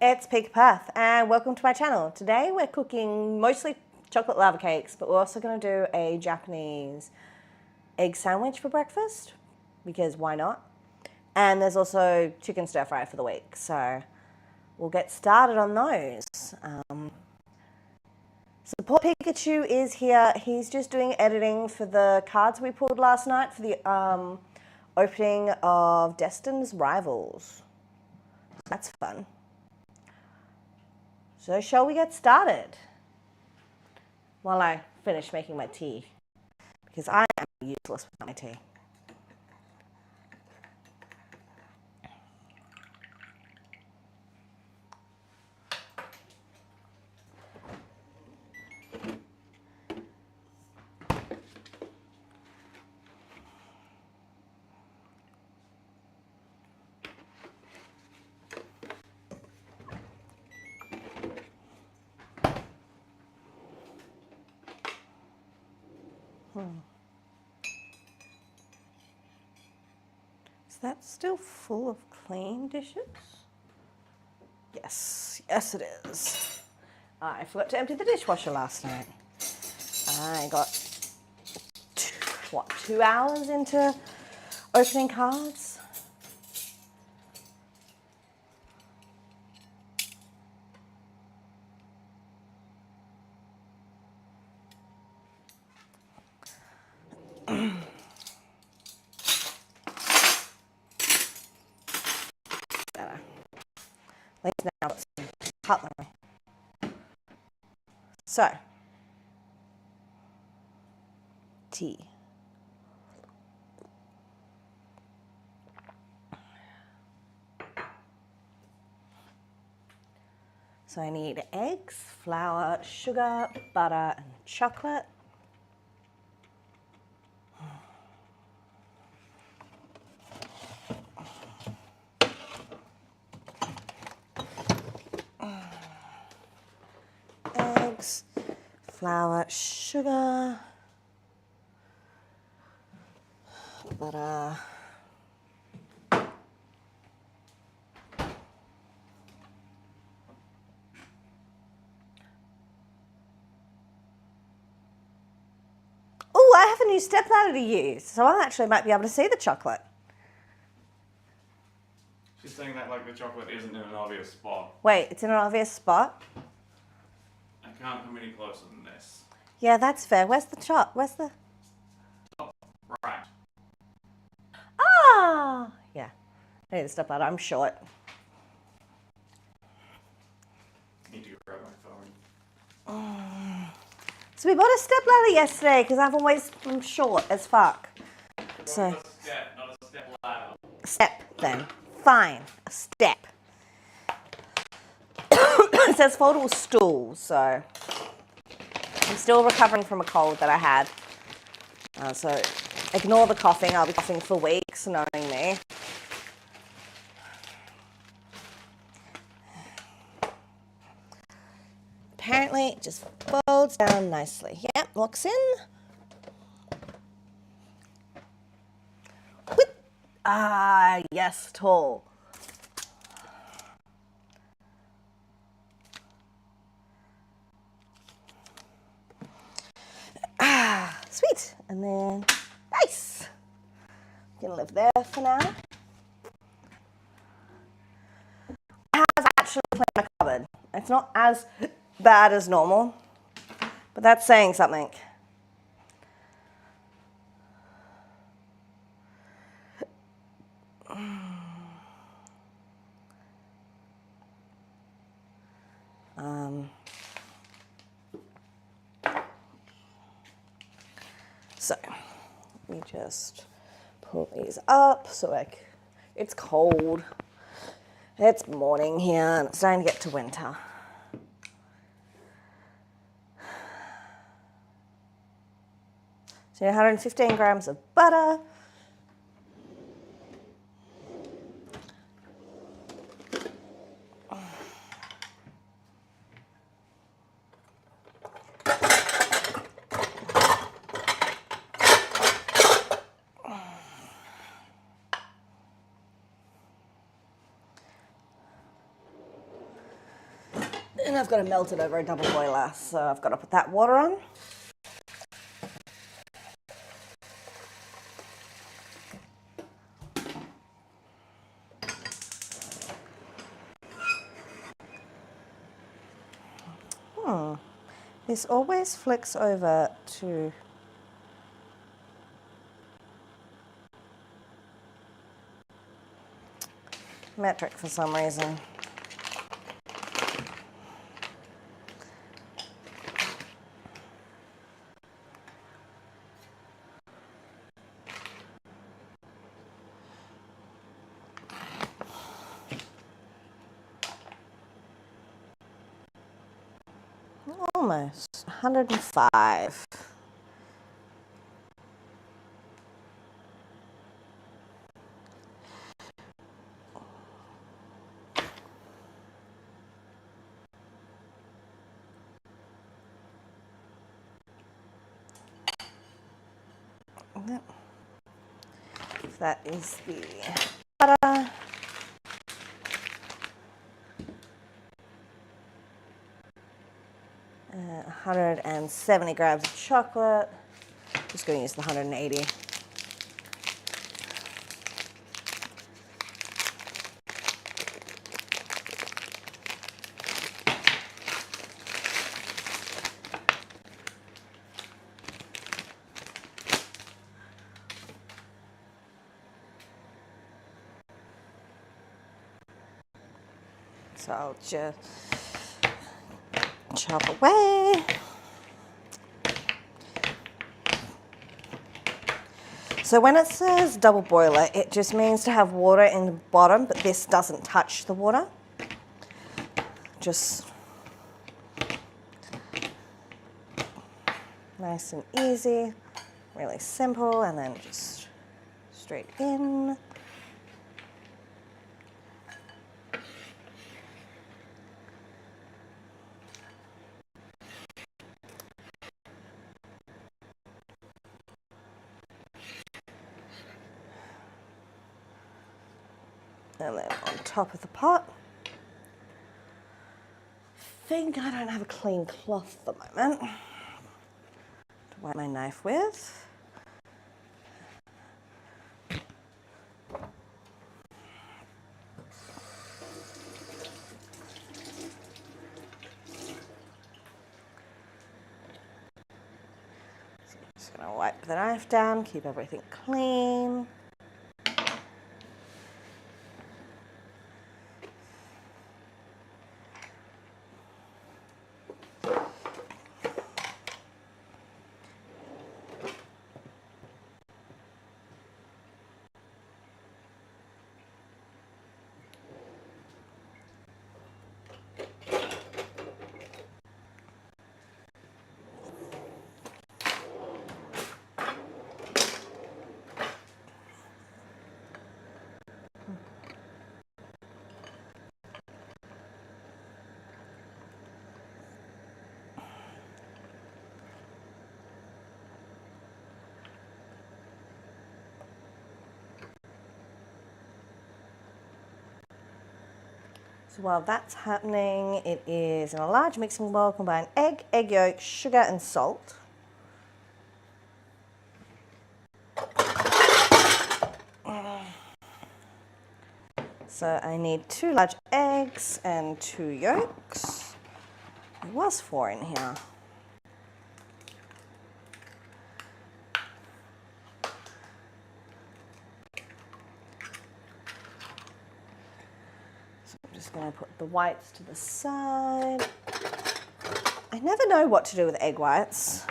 It's Pika Path and welcome to my channel. Today we're cooking mostly chocolate lava cakes, but we're also going to do a Japanese egg sandwich for breakfast because why not? And there's also chicken stir fry for the week, so we'll get started on those. Support Pikachu is here. He's just doing editing for the cards we pulled last night for the opening of Destin's Rivals. That's fun. So shall we get started? While I finish making my tea, because I am useless with my tea. Is that still full of clean dishes? Yes, yes it is. I forgot to empty the dishwasher last night. I got 2 hours into opening cards? At least now I've got some cutlery. So, tea. So I need eggs, flour, sugar, butter, and chocolate. Eggs, flour, sugar, butter. Oh, I have a new stepladder to use, so I actually might be able to see the chocolate. She's saying that like the chocolate isn't in an obvious spot. Wait, it's in an obvious spot? I can't come any closer than this. Yeah, that's fair. Where's the chop? Where's the... Top right. Ah! Yeah, I need a stepladder. I'm short. Need to grab my phone. So we bought a stepladder yesterday because I'm short as fuck. So, A step, not a step ladder. step then. Fine, a step. It says foldable stool, so I'm still recovering from a cold that I had. So ignore the coughing. I'll be coughing for weeks, knowing me. Apparently, it just folds down nicely. Yep, locks in. Whip. Ah, yes, tall. Ah, sweet. And then, nice. Gonna live there for now. I have actually cleaned my cupboard. It's not as bad as normal, but that's saying something. So we just pull these up so it's cold. It's morning here and it's starting to get to winter. So 115 grams of butter. And I've got to melt it over a double boiler, so I've got to put that water on. This always flicks over to metric for some reason. Almost 105. Yep. That is the butter. 170 grams of chocolate. Just going to use the 180. So I'll just chop away. So when it says double boiler, it just means to have water in the bottom, but this doesn't touch the water. Just nice and easy, really simple, and then just straight in. And then on top of the pot. I think I don't have a clean cloth at the moment to wipe my knife with. So I'm just going to wipe the knife down, keep everything clean. So while that's happening, it is in a large mixing bowl, combine egg, egg yolk, sugar and salt. So I need 2 large eggs and 2 yolks. There was 4 in here. Just going to put the whites to the side. I never know what to do with egg whites.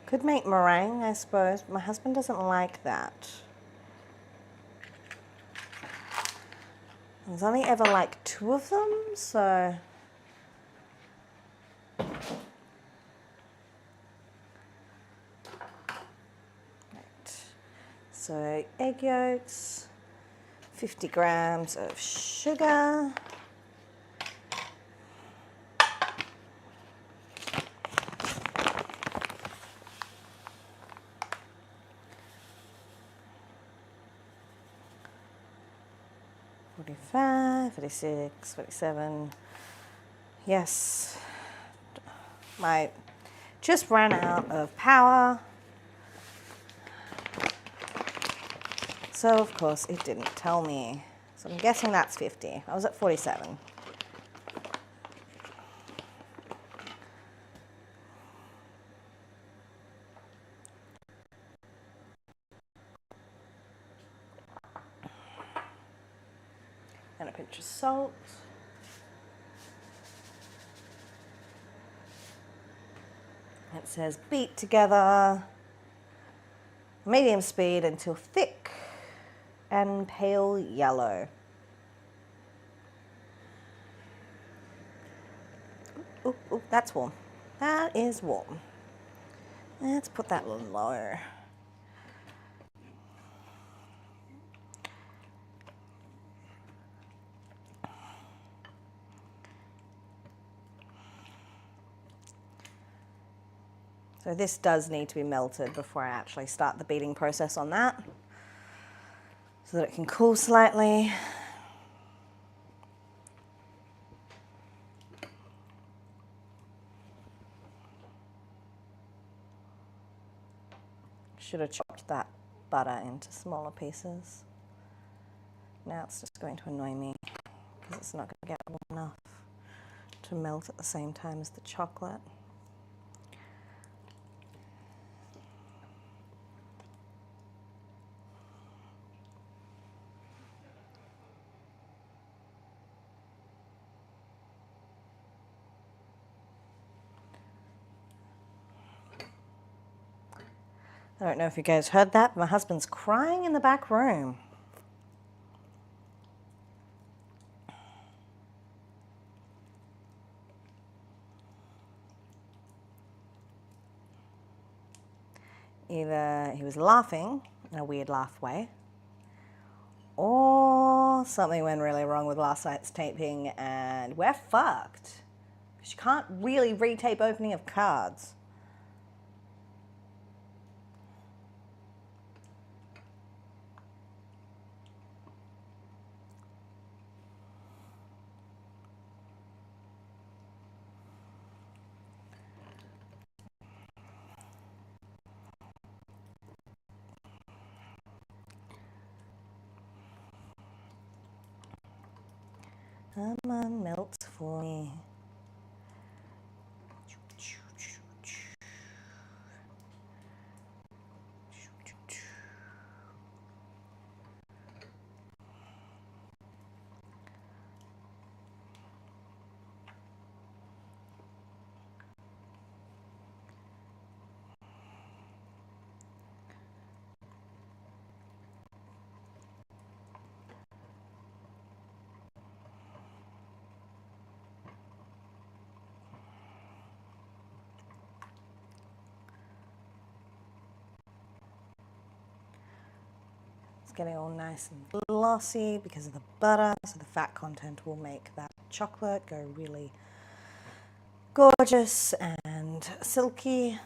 Could make meringue, I suppose, but my husband doesn't like that. There's only ever like 2 of them, so. Right. So egg yolks, 50 grams of sugar. $45, $46, $47. Yes. My just ran out of power. So of course it didn't tell me. So I'm guessing that's 50. I was at 47. And a pinch of salt. It says beat together, medium speed until thick and pale yellow. Ooh, ooh, that's warm. That is warm. Let's put that a little lower. So this does need to be melted before I actually start the beating process on that, so that it can cool slightly. Should have chopped that butter into smaller pieces. Now it's just going to annoy me because it's not going to get warm enough to melt at the same time as the chocolate. I don't know if you guys heard that, but my husband's crying in the back room. Either he was laughing in a weird laugh way, or something went really wrong with last night's taping and we're fucked. Because you can't really retape opening of cards. Come on, melt for me. Getting all nice and glossy because of the butter, so the fat content will make that chocolate go really gorgeous and silky.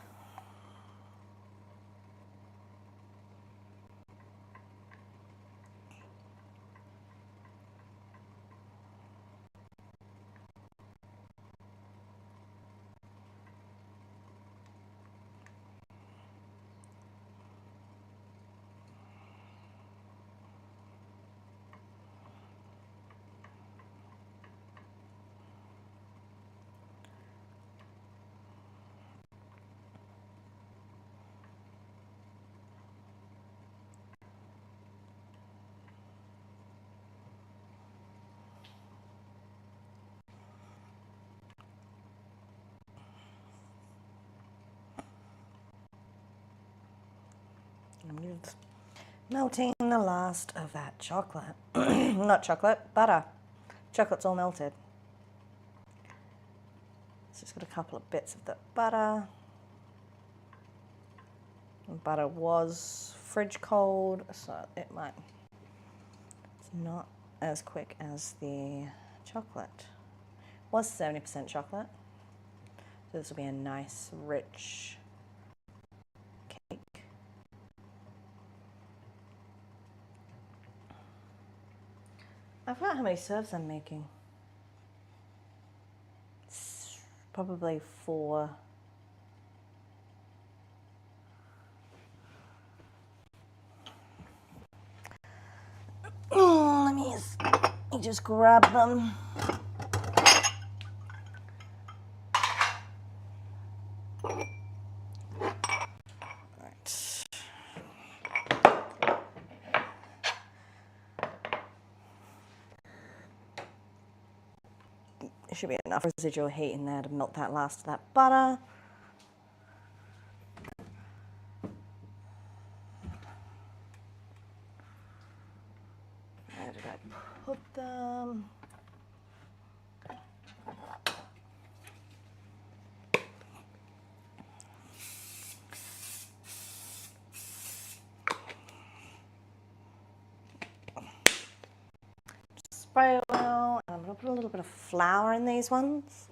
I'm just melting the last of that chocolate. Not chocolate, butter. Chocolate's all melted. It's just got a couple of bits of the butter. The butter was fridge cold, so it might not as quick as the chocolate. Was 70% chocolate. So this will be a nice, rich cake. I forgot how many serves I'm making. It's probably 4. Let me just grab them. Right. There should be enough residual heat in there to melt that last of that butter. Where did I put them? Spray oil, and I'm going to put a little bit of flour in these ones.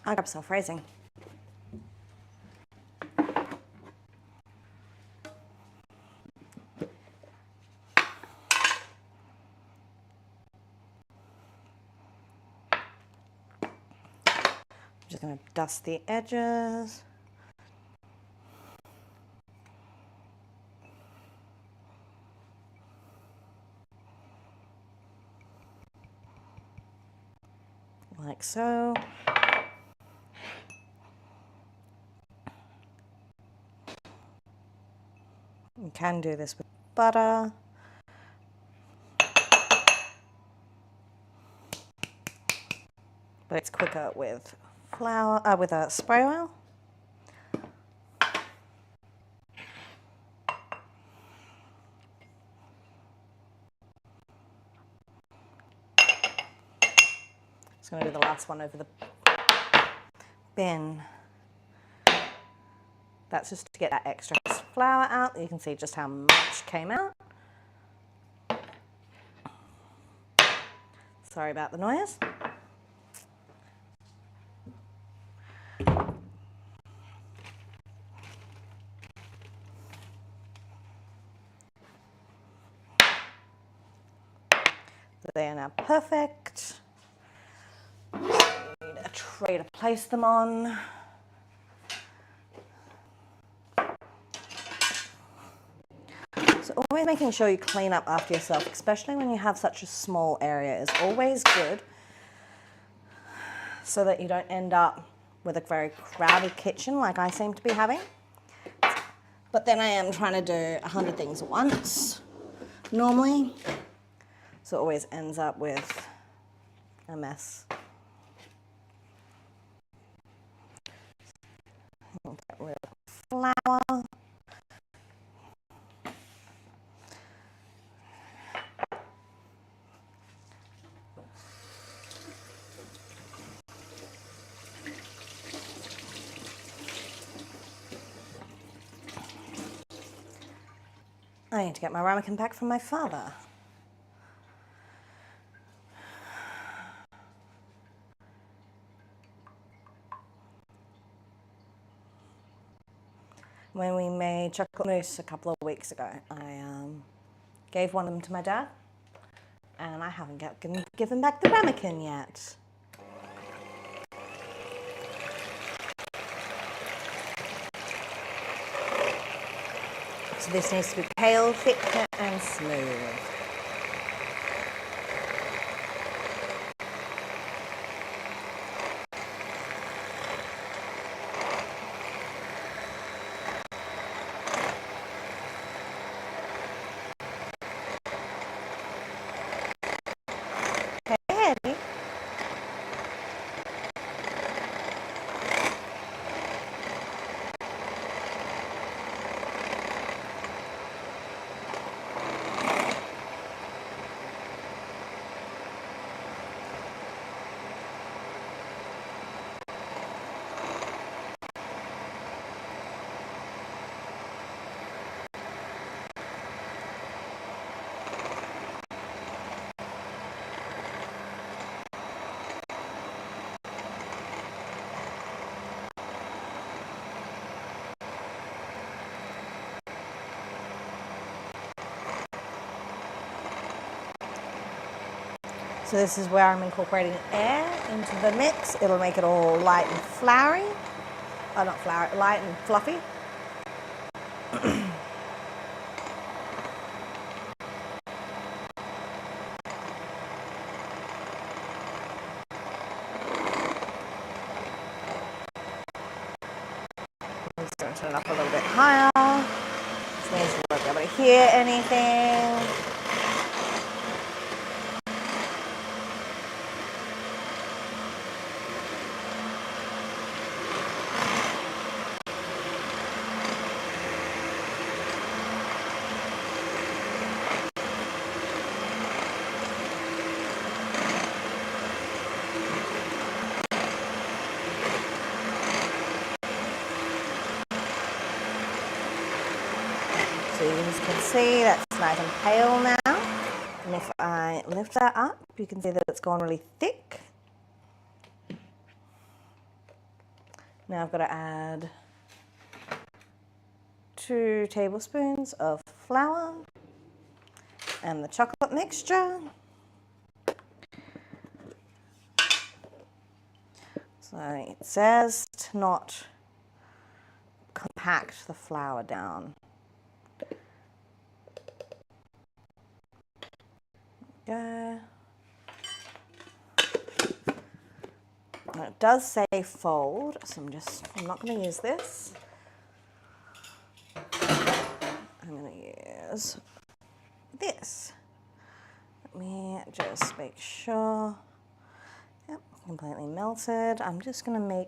I'll grab some phrasing. I'm just going to dust the edges. Like so. You can do this with butter. But it's quicker with flour, with a spray oil. Just going to do the last one over the bin. That's just to get that extra flour out. You can see just how much came out. Sorry about the noise. They are now perfect. Need a tray to place them on. So always making sure you clean up after yourself, especially when you have such a small area, is always good, so that you don't end up with a very crowded kitchen like I seem to be having. But then I am trying to do 100 things at once, normally. So it always ends up with a mess. I'll get rid of flour. I need to get my ramekin back from my father. When we made chocolate mousse a couple of weeks ago, I gave one of them to my dad, and I haven't given back the ramekin yet. So this needs to be pale, thick, and smooth. Hey. So this is where I'm incorporating air into the mix. It'll make it all light and floury. Oh, not floury, light and fluffy. I'm just going to turn it up a little bit higher. This means you won't be able to hear anything. So you can see that's nice and pale now. And if I lift that up, you can see that it's gone really thick. Now I've got to add 2 tablespoons of flour and the chocolate mixture. So it says to not compact the flour down. Go. Now it does say fold, so I'm not going to use this. I'm going to use this. Let me just make sure. Yep, completely melted. I'm just going to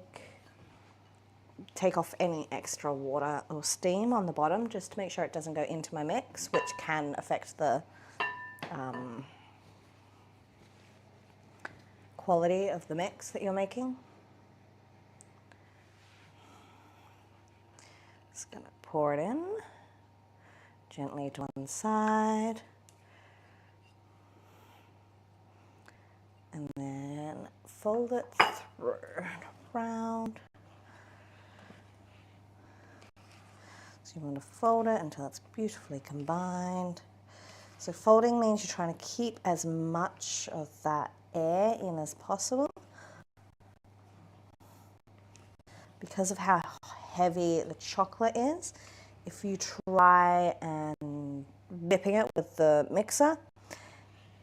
take off any extra water or steam on the bottom just to make sure it doesn't go into my mix, which can affect the quality of the mix that you're making. Just going to pour it in gently to one side and then fold it through around. So you want to fold it until it's beautifully combined. So folding means you're trying to keep as much of that air in as possible. Because of how heavy the chocolate is, if you try and whipping it with the mixer,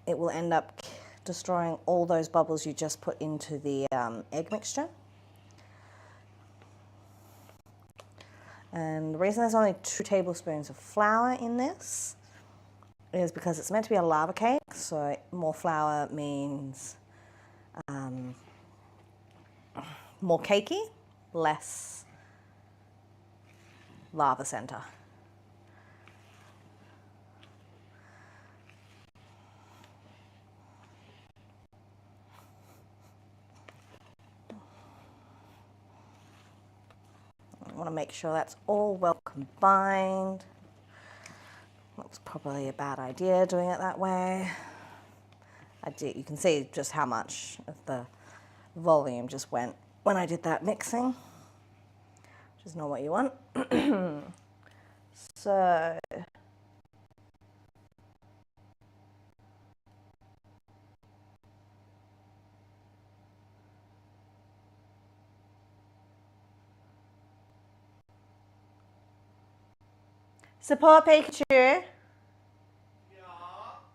it will end up destroying all those bubbles you just put into the egg mixture. And the reason there's only 2 tablespoons of flour in this is because it's meant to be a lava cake, so more flour means more cakey, less lava center. I want to make sure that's all well combined. That's probably a bad idea doing it that way. You can see just how much of the volume just went when I did that mixing, which is not what you want. So Support Pikachu. Yeah.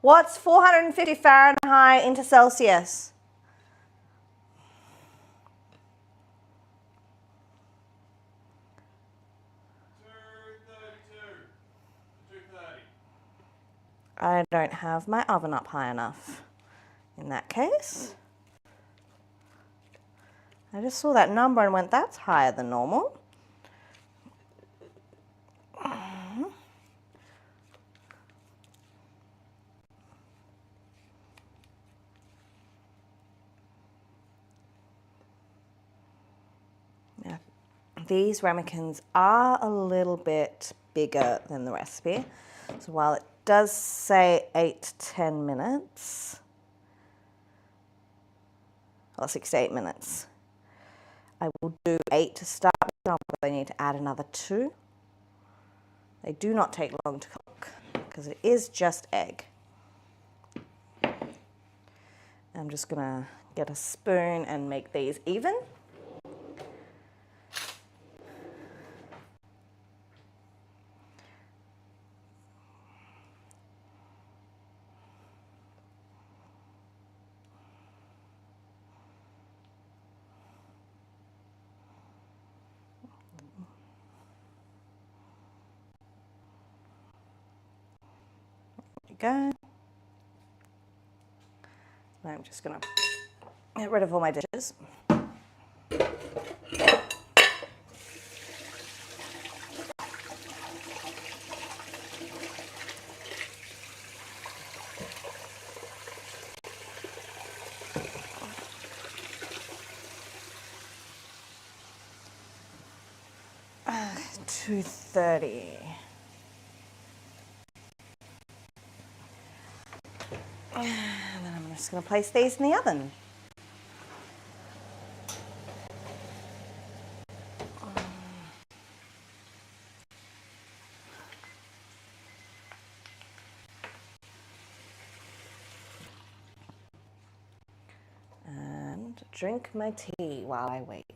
What's 450 Fahrenheit into Celsius? 230. I don't have my oven up high enough in that case. I just saw that number and went, that's higher than normal. Now, these ramekins are a little bit bigger than the recipe. So while it does say 8 to 10 minutes, or 6 to 8 minutes, I will do 8 to start with, and I'll probably need to add another 2. They do not take long to cook because it is just egg. I'm just gonna get a spoon and make these even. Go. I'm just gonna get rid of all my dishes. Uh, 2:30. And then I'm just going to place these in the oven. And drink my tea while I wait.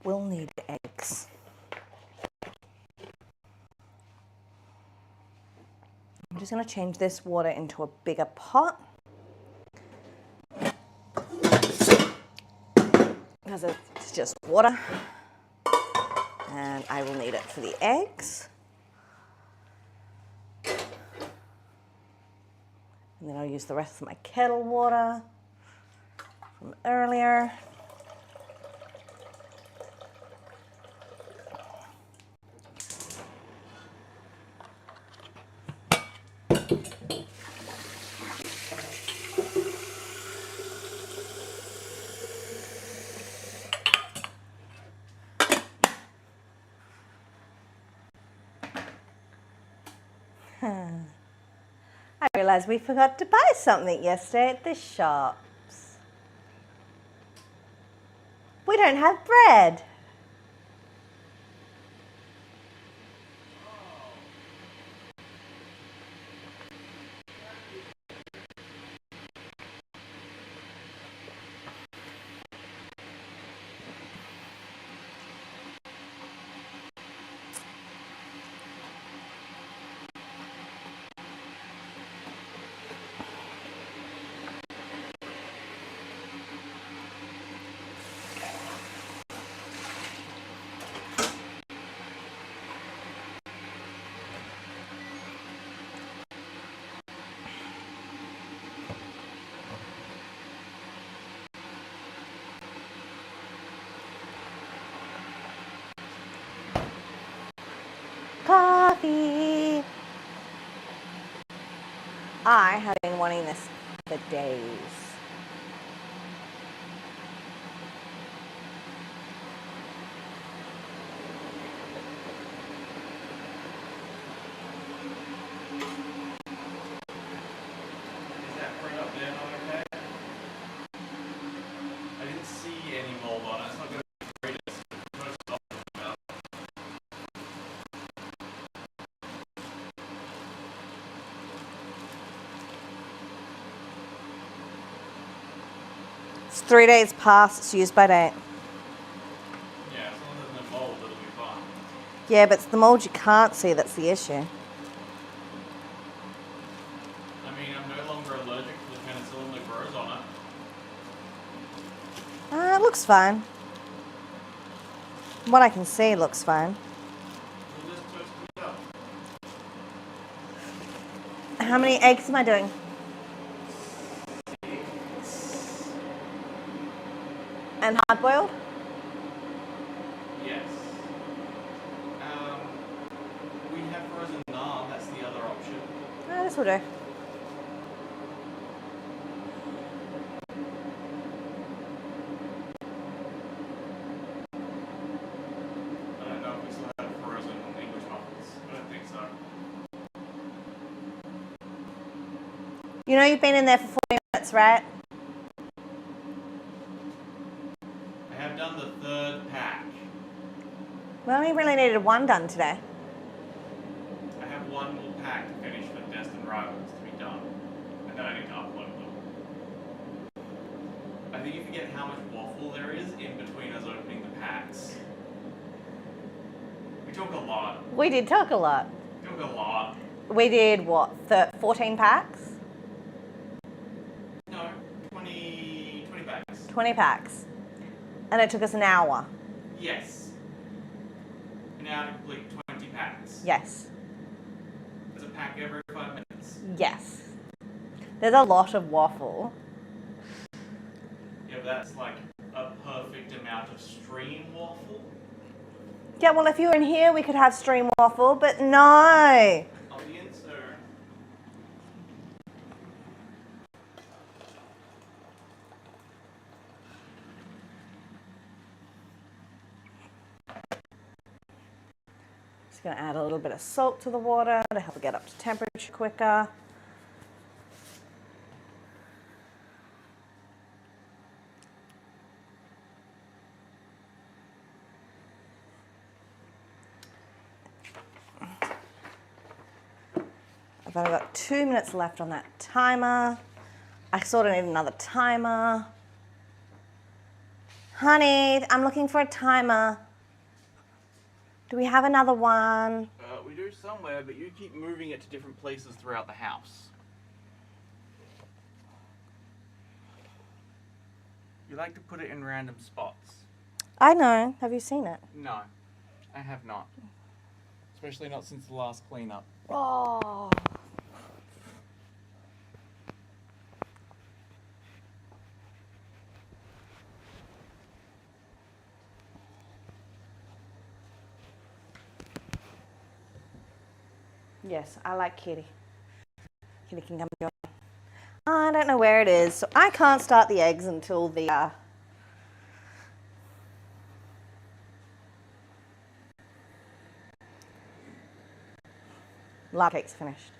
We'll need eggs. I'm just going to change this water into a bigger pot because it's just water, and I will need it for the eggs. And then I'll use the rest of my kettle water from earlier. I realised we forgot to buy something yesterday at the shops. We don't have bread. Coffee. I have been wanting this for days. Is that fruit up there not okay? I didn't see any mold on it. It's not going to be the greatest. Most often about. It's 3 days past its use by date. Yeah, as long as there's no mold, it'll be fine. Yeah, but it's the mold you can't see that's the issue. I mean, I'm no longer allergic to the penicillin that grows on it. It looks fine. What I can see looks fine. We'll just toast it up. How many eggs am I doing? And hard boiled? Yes. We have frozen naan, that's the other option. Oh, this will do. I don't know if we still have frozen English muffins. I don't think so. You know you've been in there for 40 minutes, right? I have done the third pack. We only really needed one done today. I have one more pack to finish for Destined Rivals to be done. And then I need to upload them. I think you forget how much waffle there is in between us opening the packs. We talk a lot. We did talk a lot. We talk a lot. We did what, 14 packs? No, 20 packs. 20 packs. And it took us an hour. Yes. An hour to complete 20 packs. Yes. There's a pack every 5 minutes. Yes. There's a lot of waffle. Yeah, but that's like a perfect amount of stream waffle. Yeah, well, if you were in here, we could have stream waffle, but no. Audience or... Just going to add a little bit of salt to the water to help it get up to temperature quicker. I've only got 2 minutes left on that timer. I sort of need another timer. Honey, I'm looking for a timer. Do we have another one? we do somewhere, but you keep moving it to different places throughout the house. You like to put it in random spots. I know. Have you seen it? No, I have not. Especially not since the last cleanup. Oh. Yes, I like Kitty. Kitty can come join. I don't know where it is, so I can't start the eggs until the lava cake's finished.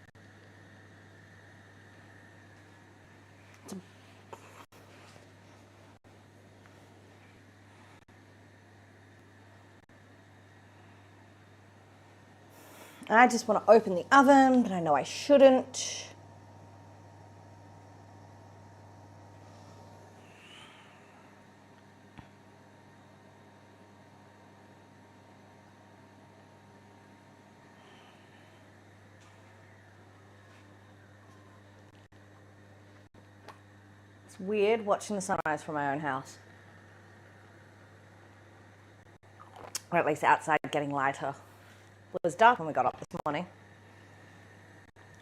And I just want to open the oven, but I know I shouldn't. It's weird watching the sunrise from my own house. Or at least outside getting lighter. It was dark when we got up this morning.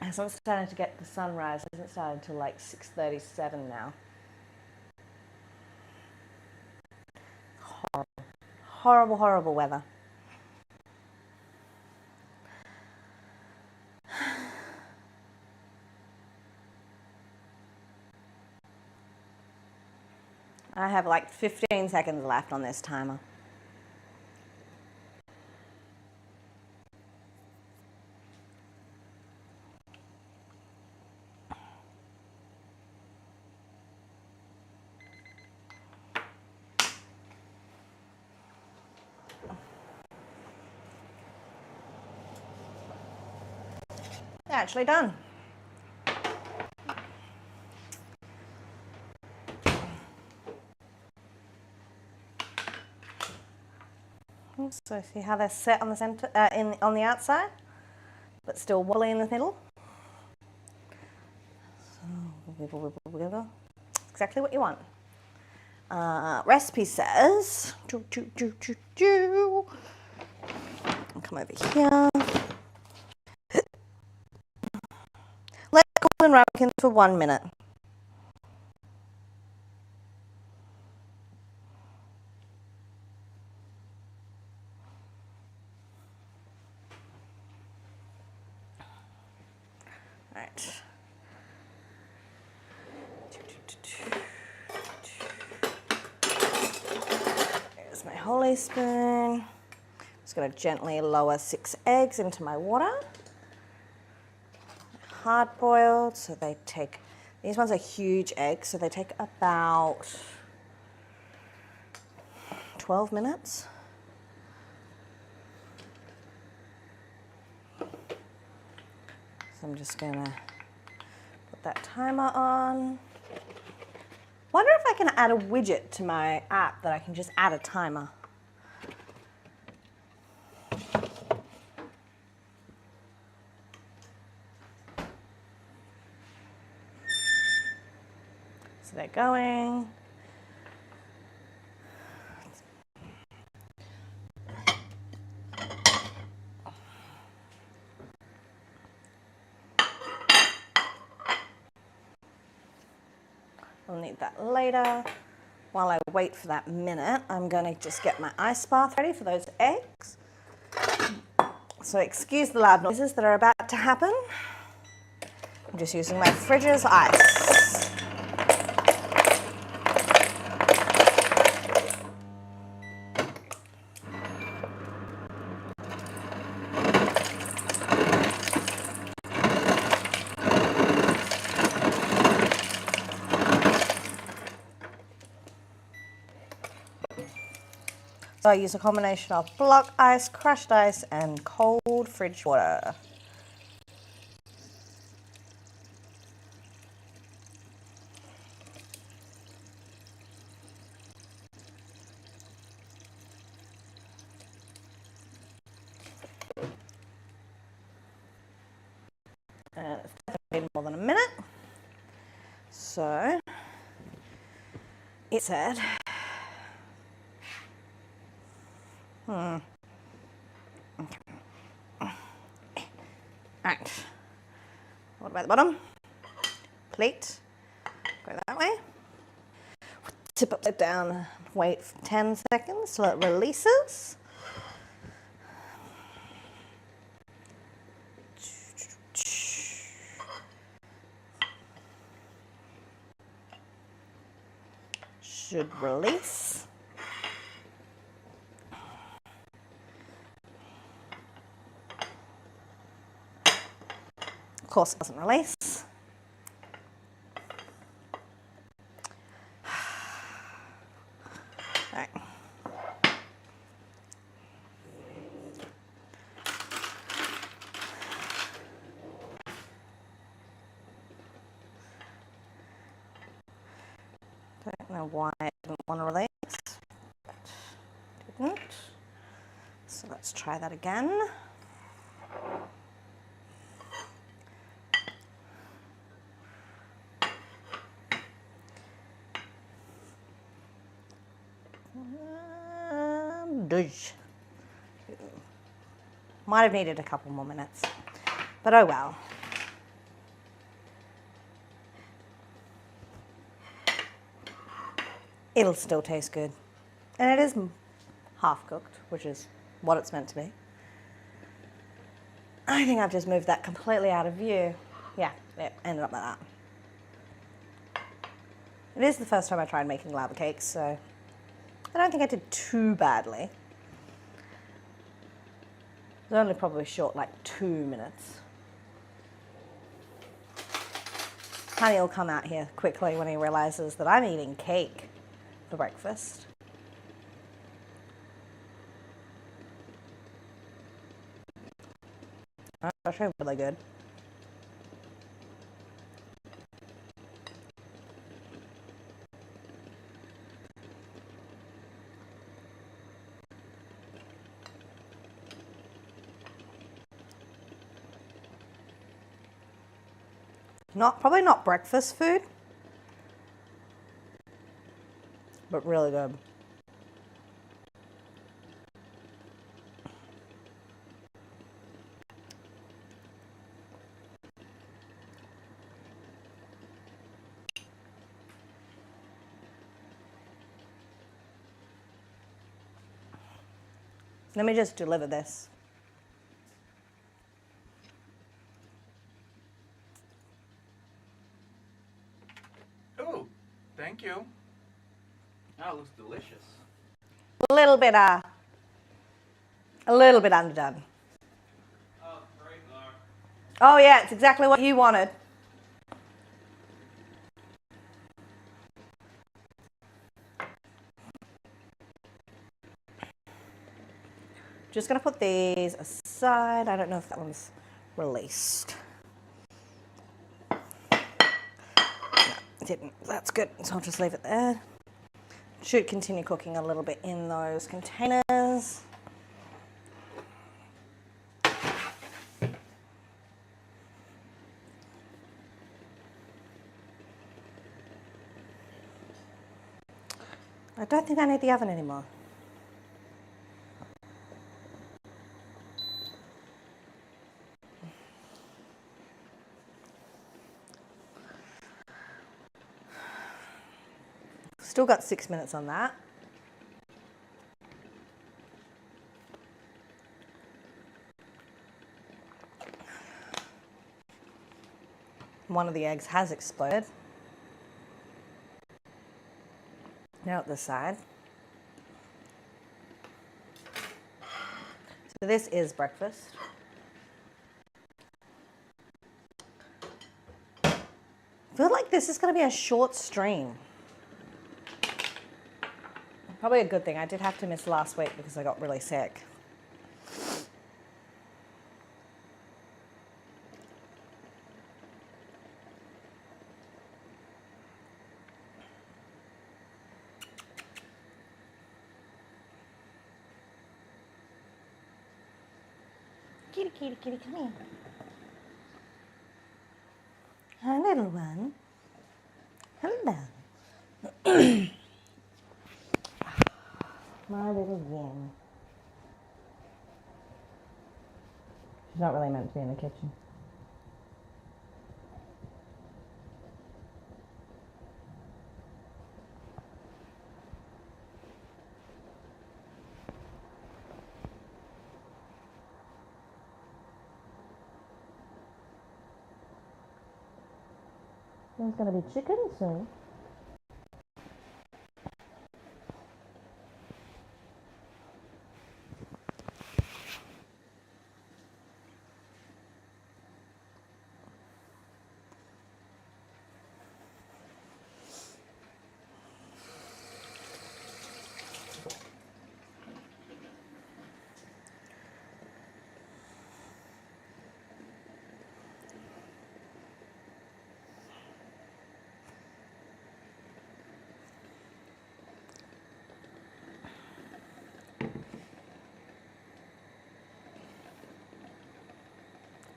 It hasn't started to get the sunrise. It hasn't started until like 6:37 now. Horrible, horrible, horrible weather. I have like 15 seconds left on this timer. They're actually done. So see how they're set on the center, on the outside, but still wobbly in the middle. So wiggle, wiggle, wiggle. Exactly what you want. Recipe says, I'll come over here. Let golden ramekins for 1 minute. right. There's my holy spoon. Just going to gently lower 6 eggs into my water. Hard boiled, so they take, these ones are huge eggs, so they take about 12 minutes. So I'm just gonna put that timer on. Wonder if I can add a widget to my app that I can just add a timer. So they're going. I'll need that later. While I wait for that minute, I'm going to just get my ice bath ready for those eggs. So excuse the loud noises that are about to happen. I'm just using my fridge's ice. So I use a combination of block ice, crushed ice, and cold fridge water. And it's definitely been more than a minute. So it said, Right. What about the bottom? Plate. Go that way. Tip upside down. Wait for 10 seconds till it releases. Should release. Of course, it doesn't release. Right. Don't know why I didn't want to release, but it didn't. So let's try that again. Dodge. Might have needed a couple more minutes, but oh well. It'll still taste good. And it is half cooked, which is what it's meant to be. I think I've just moved that completely out of view. Yeah, it ended up like that. It is the first time I tried making lava cakes, so I don't think I did too badly. It was only probably short like 2 minutes. Honey will come out here quickly when he realizes that I'm eating cake for breakfast. That's actually really good. Probably not breakfast food, but really good. Let me just deliver this. you. That looks delicious. A little bit underdone. Oh, great, Laura. Oh yeah, it's exactly what you wanted. Just gonna put these aside. I don't know if that one's released. No, it didn't. That's good. So I'll just leave it there. Should continue cooking a little bit in those containers. I don't think I need the oven anymore. Still got 6 minutes on that. One of the eggs has exploded. Now at this side. So this is breakfast. I feel like this is going to be a short stream. Probably a good thing. I did have to miss last week because I got really sick. Kitty, kitty, kitty, come here. Hi, little one. Hello. My little yin. She's not really meant to be in the kitchen. There's gonna be chicken soon.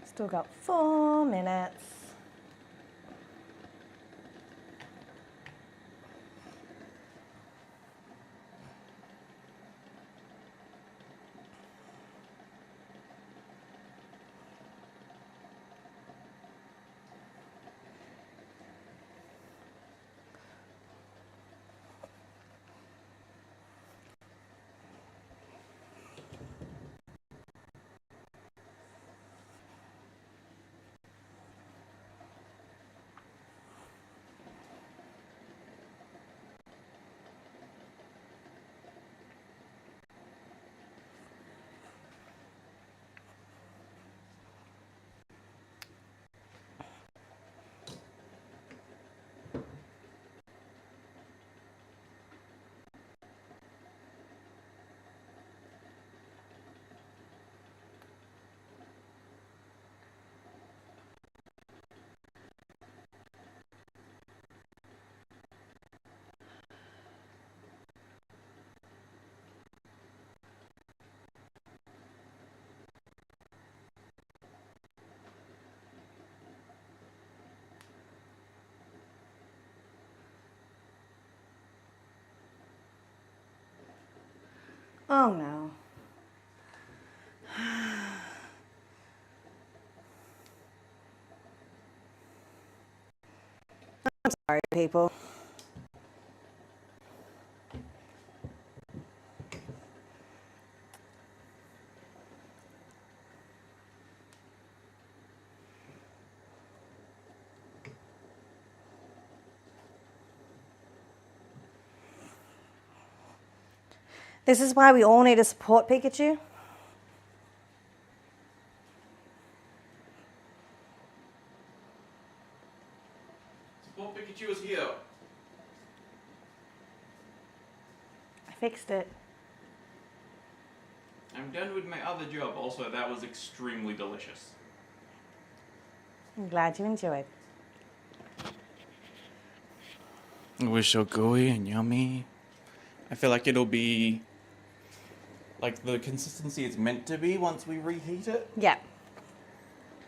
Still got 4 minutes. Oh no. I'm sorry, people. This is why we all need to support Pikachu. Support Pikachu is here. I fixed it. I'm done with my other job. Also, that was extremely delicious. I'm glad you enjoyed. It was so gooey and yummy. I feel like it'll be like the consistency it's meant to be once we reheat it. Yeah.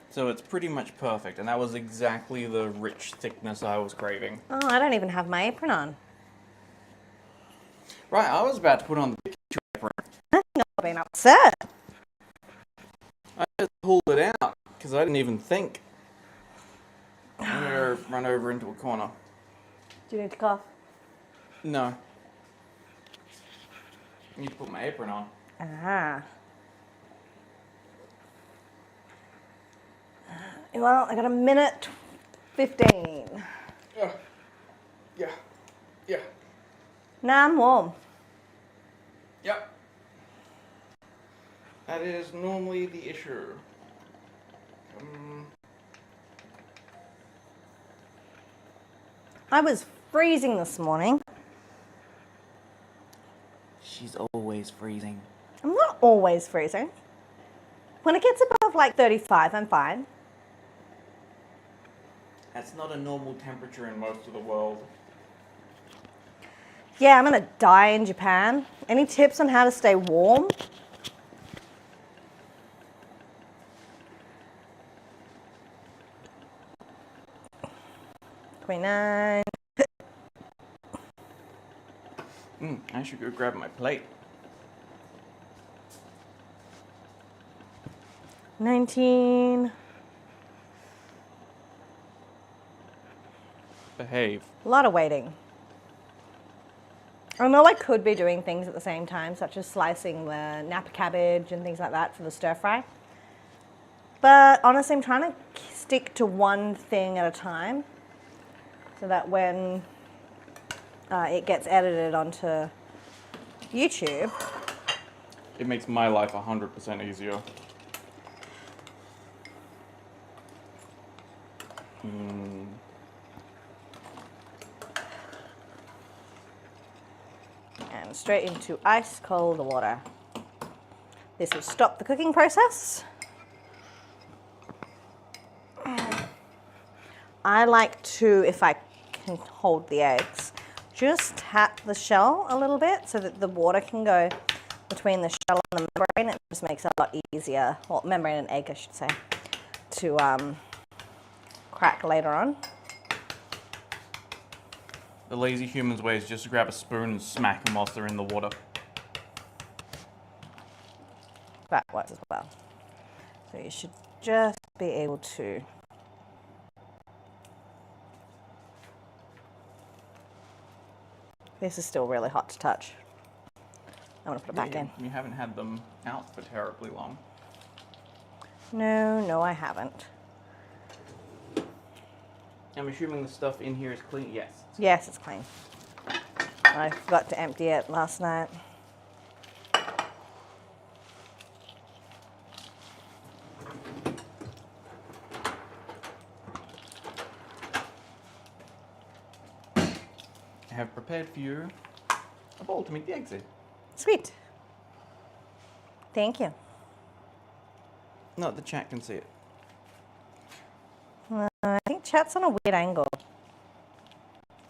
So it's pretty much perfect, and that was exactly the rich thickness I was craving. Oh, I don't even have my apron on. Right, I was about to put on the Pikachu apron. I've been upset. I just pulled it out because I didn't even think. I'm gonna run over into a corner. Do you need to cough? No. I need to put my apron on. Ah. Well, I got a minute 15. Yeah. Nah, I'm warm. Yep. That is normally the issue. I was freezing this morning. She's always freezing. I'm not always freezing. When it gets above like 35, I'm fine. That's not a normal temperature in most of the world. Yeah, I'm gonna die in Japan. Any tips on how to stay warm? $29. I should go grab my plate. 19. Behave. A lot of waiting. I know I could be doing things at the same time, such as slicing the Napa cabbage and things like that for the stir fry. But honestly, I'm trying to stick to one thing at a time so that when it gets edited onto YouTube, It makes my life 100% easier. and straight into ice cold water. This will stop the cooking process. I like to, if I can hold the eggs, just tap the shell a little bit so that the water can go between the shell and the membrane. It just makes it a lot easier, well, membrane and egg I should say, to crack later on. The lazy human's way is just to grab a spoon and smack them whilst they're in the water. That works as well. So you should just be able to This is still really hot to touch. I'm gonna put it back in. You haven't had them out for terribly long. No, I haven't. I'm assuming the stuff in here is clean? Yes. Yes, it's clean. I forgot to empty it last night. I have prepared for you a bowl to make the eggs in. Sweet. Thank you. Not the chat can see it. I think chat's on a weird angle.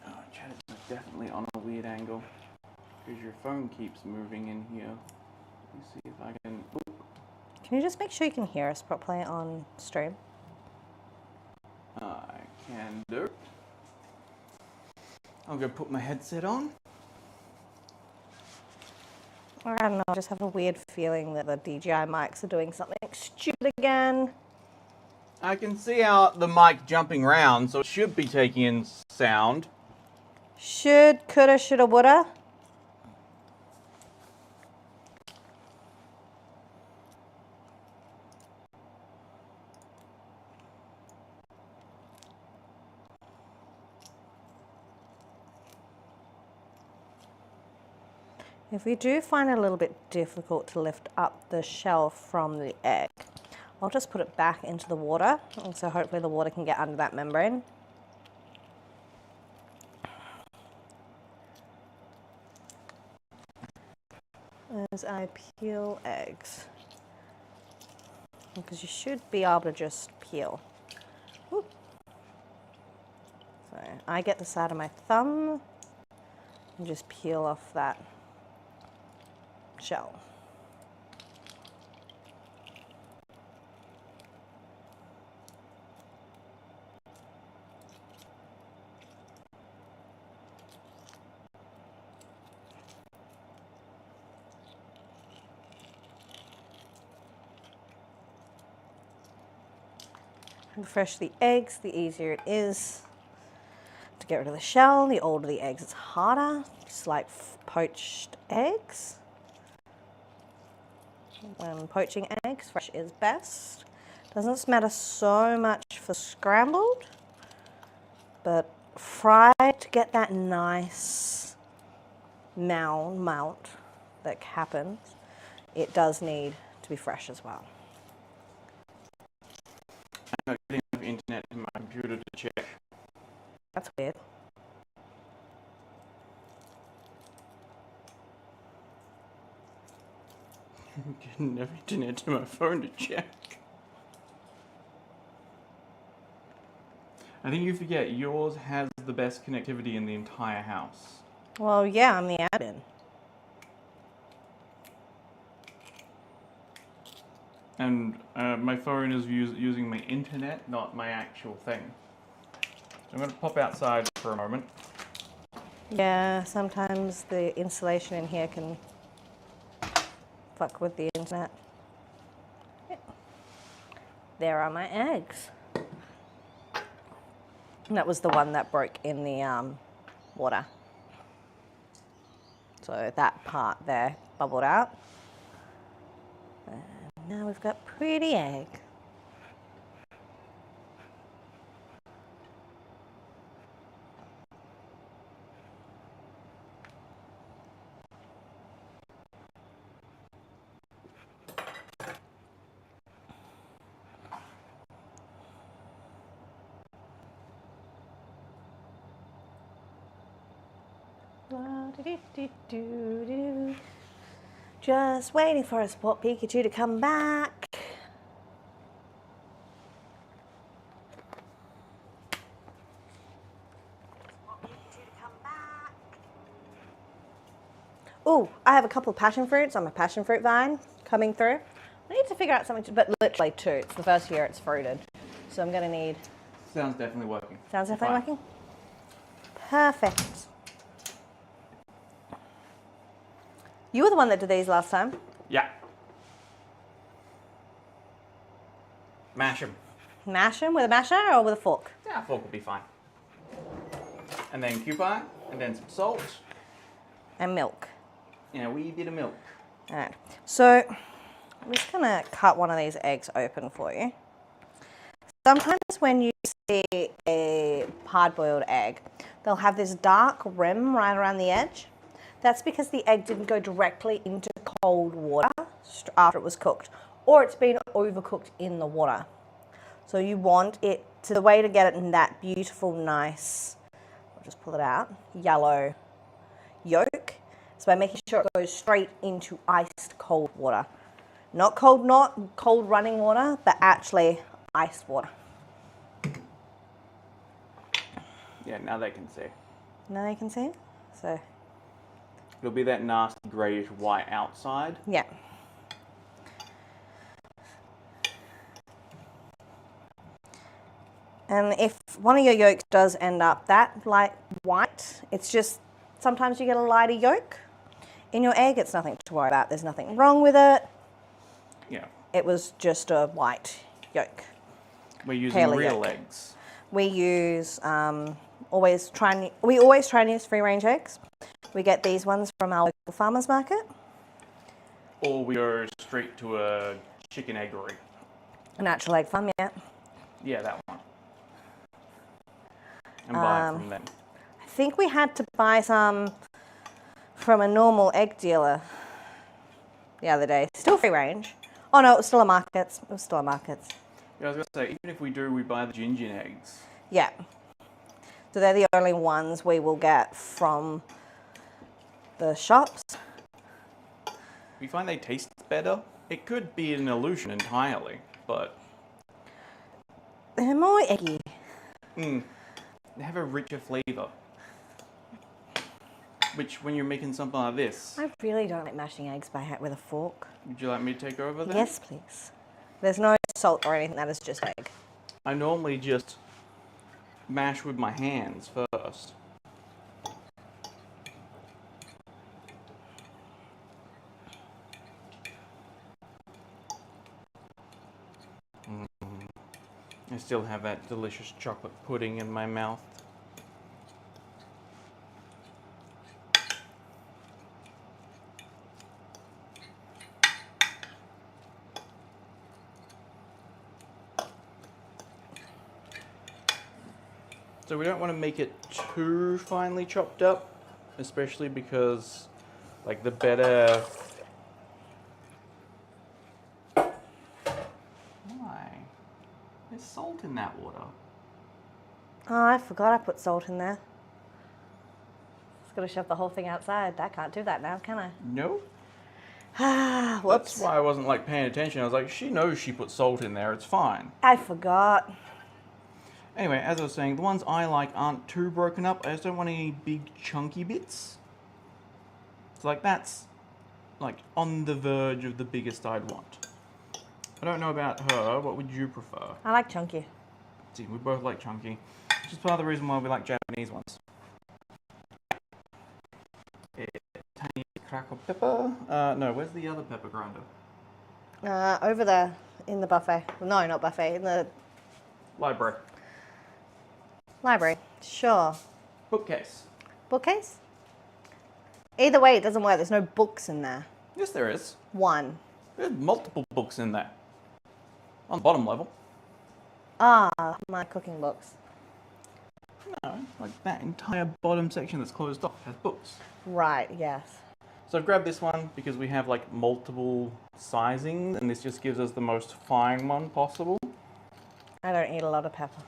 Oh, chat is definitely on a weird angle. Because your phone keeps moving in here. Let me see if I can... Ooh. Can you just make sure you can hear us properly on stream? I can do. I'll go put my headset on. I don't know, I just have a weird feeling that the DJI mics are doing something stupid again. I can see out the mic jumping around, so it should be taking in sound. Should, coulda, shoulda, woulda. If you do find it a little bit difficult to lift up the shell from the egg, I'll just put it back into the water, and so hopefully the water can get under that membrane. As I peel eggs, because you should be able to just peel. Whoop. So I get the side of my thumb and just peel off that shell. The fresher the eggs, the easier it is to get rid of the shell. The older the eggs, it's harder, just like poached eggs. When poaching eggs, fresh is best. Doesn't matter so much for scrambled, but fried to get that nice mount that happens, it does need to be fresh as well. I'm not getting enough internet to my computer to check. That's weird. I'm getting enough internet to my phone to check. I think you forget yours has the best connectivity in the entire house. Well, yeah, I'm the admin. And my phone is using my internet, not my actual thing. So I'm going to pop outside for a moment. Yeah, sometimes the insulation in here can fuck with the internet. Yeah. There are my eggs. And that was the one that broke in the water. So that part there bubbled out. And now we've got pretty egg. Just waiting for a Sport Pikachu to come back. Oh, I have a couple of passion fruits on my passion fruit vine coming through. I need to figure out something, but literally two. It's the first year it's fruited. So I'm going to need... Sounds definitely working. Sounds definitely Fine. working? Perfect. You were the one that did these last time. Yeah. Mash them. Mash them with a masher or with a fork? Yeah, fork will be fine. And then coupon, and then some salt. And milk. And a wee bit of milk. All right. So I'm just going to cut one of these eggs open for you. Sometimes when you see a hard-boiled egg, they'll have this dark rim right around the edge. That's because the egg didn't go directly into cold water after it was cooked, or it's been overcooked in the water. So you want it to, the way to get it in that beautiful, nice, I'll just pull it out, yellow yolk, is by making sure it goes straight into iced cold water. Not cold running water, but actually iced water. Yeah, now they can see. Now you can see it? So, It'll be that nasty greyish white outside. yeah. And if one of your yolks does end up that light white, it's just sometimes you get a lighter yolk in your egg. It's nothing to worry about. There's nothing wrong with it. Yeah. It was just a white yolk. We're using Paleo real yolk. eggs. We use always try and use free range eggs. We get these ones from our local farmers market. Or we go straight to a chicken eggery. A natural egg farm, yeah. Yeah, that one. And buy it from them. I think we had to buy some from a normal egg dealer the other day. Still free range. Oh no, it was still a Markets. It was still a Markets. Yeah, I was gonna say, even if we do, we buy the Gingin eggs. Yeah. So they're the only ones we will get from the shops. We find they taste better. It could be an illusion entirely, but They're more eggy. they have a richer flavor. Which, when you're making something like this, I really don't like mashing eggs by hand with a fork. would you like me to take over then? Yes, please. There's no salt or anything, that is just egg. I normally just mash with my hands first. I still have that delicious chocolate pudding in my mouth. So we don't want to make it too finely chopped up, especially because, like, the better... Why? There's salt in that water. Oh, I forgot I put salt in there. Just gotta shove the whole thing outside. I can't do that now, can I? No? Ah, whoops. That's why I wasn't, like, paying attention. I was like, she knows she put salt in there, it's fine. I forgot. Anyway, as I was saying, the ones I like aren't too broken up. I just don't want any big chunky bits. So, like, that's, like, on the verge of the biggest I'd want. I don't know about her. What would you prefer? I like chunky. See, we both like chunky. Which is part of the reason why we like Japanese ones. Tiny crackle pepper. No, where's the other pepper grinder? Over there in the buffet. No, not buffet. In the Library. library. Sure. Bookcase. Bookcase? Either way, it doesn't work. There's no books in there. Yes, there is. One. There's multiple books in there. On the bottom level. Ah, my cooking books. No, like that entire bottom section that's closed off has books. Right, yes. So I've grabbed this one because we have like multiple sizings and this just gives us the most fine one possible. I don't eat a lot of pepper.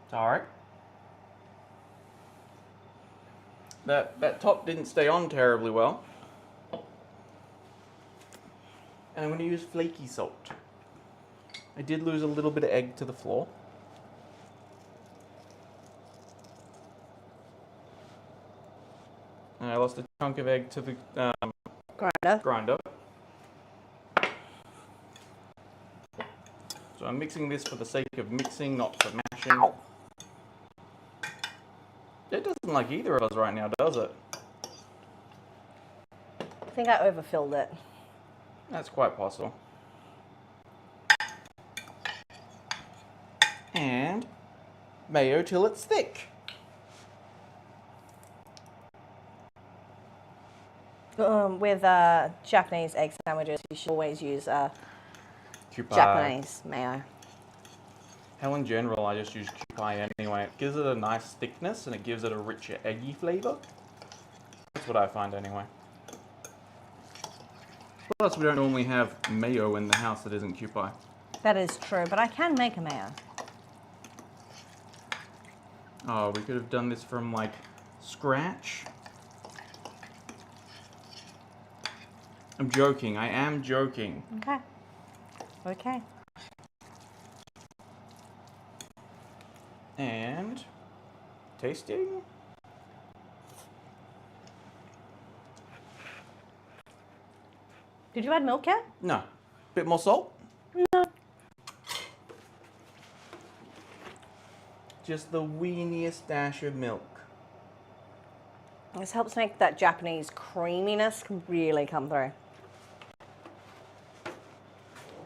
It's alright. That top didn't stay on terribly well. And I'm going to use flaky salt. I did lose a little bit of egg to the floor. And I lost a chunk of egg to the grinder. So I'm mixing this for the sake of mixing, not for mashing. Ow. It doesn't like either of us right now, does it? I think I overfilled it. That's quite possible. And mayo till it's thick. With Japanese egg sandwiches, you should always use Kewpie. Japanese mayo. Hell, in general, I just use Kewpie anyway. It gives it a nice thickness and it gives it a richer eggy flavour. That's what I find anyway. Plus, we don't normally have mayo in the house that isn't Kewpie. That is true, but I can make a mayo. Oh, we could have done this from, like, scratch. I'm joking. I am joking. Okay. Okay. And tasting. Did you add milk yet? No. Bit more salt? No. Just the weeniest dash of milk. This helps make that Japanese creaminess really come through.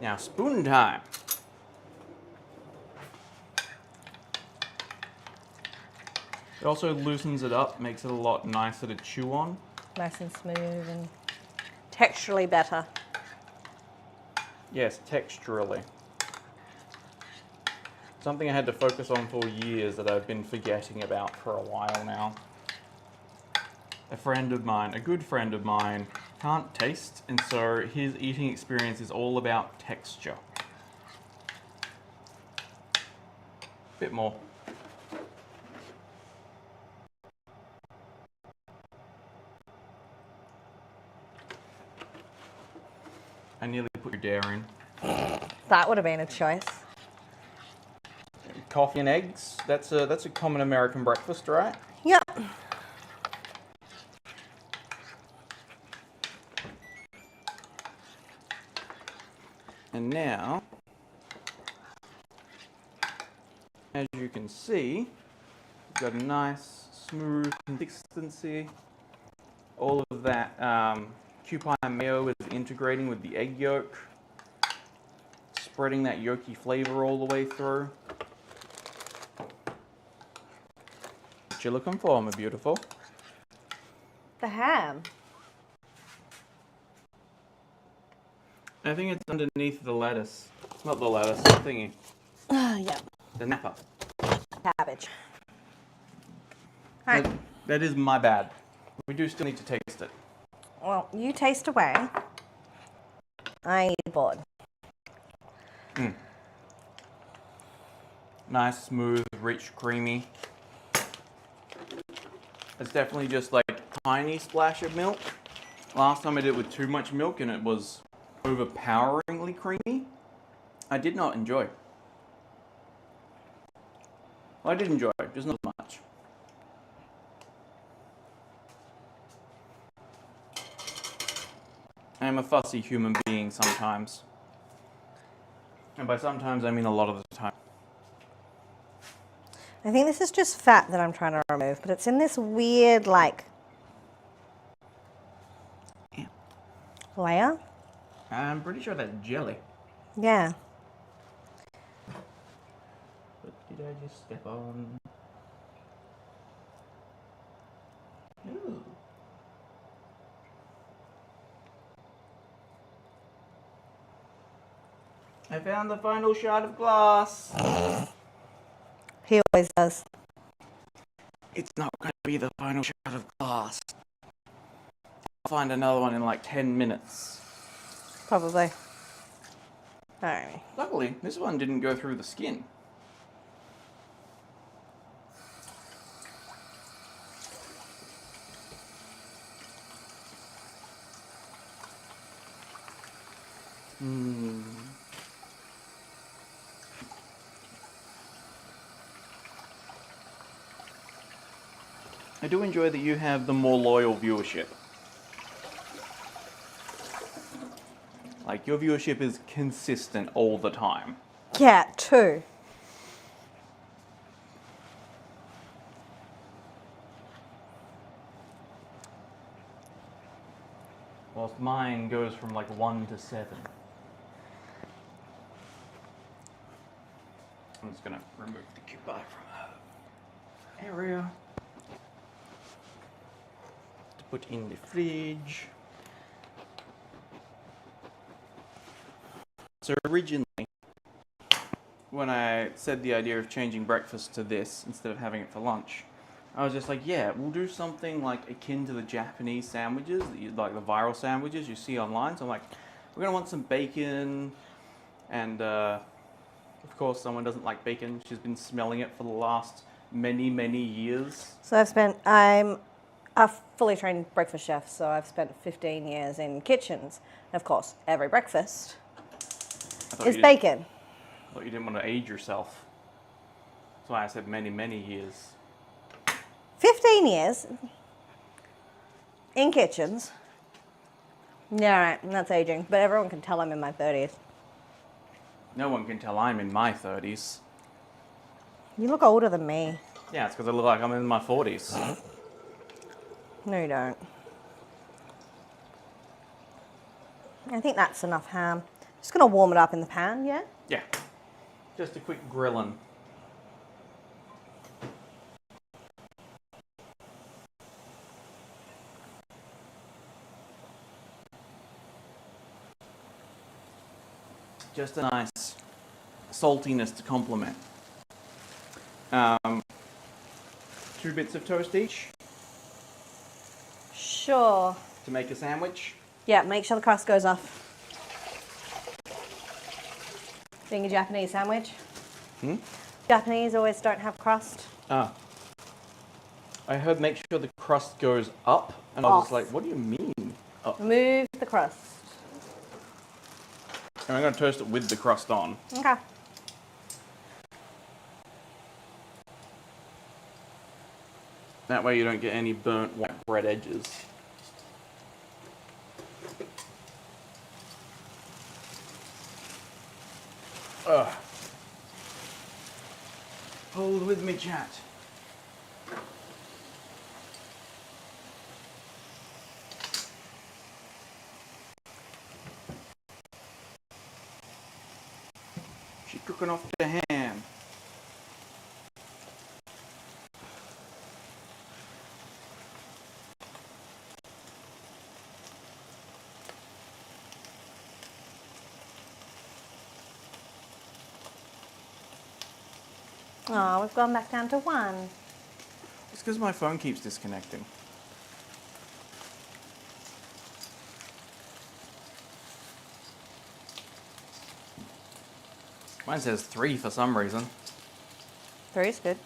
Now, spoon time. It also loosens it up, makes it a lot nicer to chew on. Nice and smooth and texturally better. Yes, texturally. Something I had to focus on for years that I've been forgetting about for a while now. A friend of mine, a good friend of mine, can't taste, and so his eating experience is all about texture. Bit more. I nearly put your dare in. That would have been a choice. Coffee and eggs. That's a common American breakfast, right? Yep. And now, as you can see, we've got a nice smooth consistency. All of that cupine mayo is integrating with the egg yolk, spreading that yolky flavor all the way through. What you looking for, my beautiful? The ham. I think it's underneath the lettuce. Not the lettuce, the thingy. Yeah. The napa. Cabbage. All right. That is my bad. We do still need to taste it. Well, you taste away. I need board. Nice, smooth, rich, creamy. It's definitely just like a tiny splash of milk. Last time I did it with too much milk and it was overpoweringly creamy. I did not enjoy. Well, I did enjoy it, just not as much. I am a fussy human being sometimes. And by sometimes, I mean a lot of the time. I think this is just fat that I'm trying to remove, but it's in this weird, like, Yeah. layer. I'm pretty sure that's jelly. Yeah. What did I just step on? Ooh. I found the final shard of glass. He always does. It's not going to be the final shard of glass. I'll find another one in like 10 minutes. Probably. All right. Luckily, this one didn't go through the skin. I do enjoy that you have the more loyal viewership. Like, your viewership is consistent all the time. Yeah, two. Whilst mine goes from like 1 to 7. I'm just gonna remove the coupon from her area to put in the fridge. So originally, when I said the idea of changing breakfast to this instead of having it for lunch, I was just like, yeah, we'll do something like akin to the Japanese sandwiches, like the viral sandwiches you see online. So I'm like, we're gonna want some bacon, and of course someone doesn't like bacon. She's been smelling it for the last many, many years. So I'm a fully trained breakfast chef, so I've spent 15 years in kitchens. And of course, every breakfast is bacon. I thought you didn't want to age yourself. That's why I said many, many years. 15 years in kitchens. Yeah, right, and that's aging. But everyone can tell I'm in my 30s. No one can tell I'm in my 30s. You look older than me. Yeah, it's because I look like I'm in my 40s. No, you don't. I think that's enough ham. Just gonna warm it up in the pan, yeah? Yeah. Just a quick grilling. Just a nice saltiness to complement. 2 bits of toast each Sure. to make a sandwich. Yeah, make sure the crust goes off. Being a Japanese sandwich. Japanese always don't have crust. Ah. I heard make sure the crust goes up, and I was Off. like, what do you mean? Up? Remove the crust. And I'm going to toast it with the crust on. Okay. That way you don't get any burnt white bread edges. Ugh. Hold with me, chat. She's cooking off the ham. Oh, we've gone back down to 1. It's because my phone keeps disconnecting. Mine says 3 for some reason. 3 is good.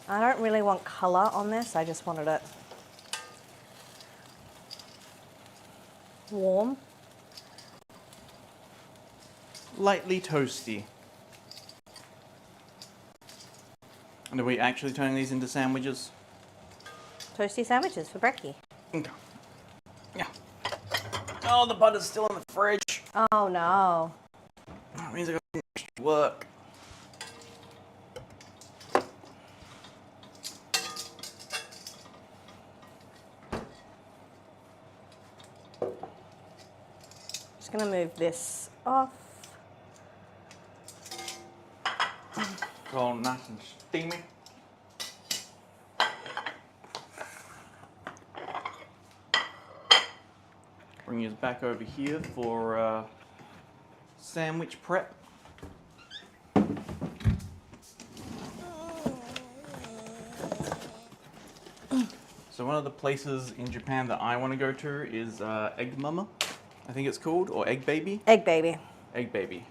I don't really want colour on this, I just wanted it warm. Lightly toasty. And are we actually turning these into sandwiches? Toasty sandwiches for brekkie. Okay. Yeah. Oh, the butter's still in the fridge. Oh no. That means I got extra work. Just gonna move this off. It's all nice and steamy. Bring you back over here for sandwich prep. So one of the places in Japan that I want to go to is Egg Mama, I think it's called, or Egg Baby. Egg baby. Egg Baby,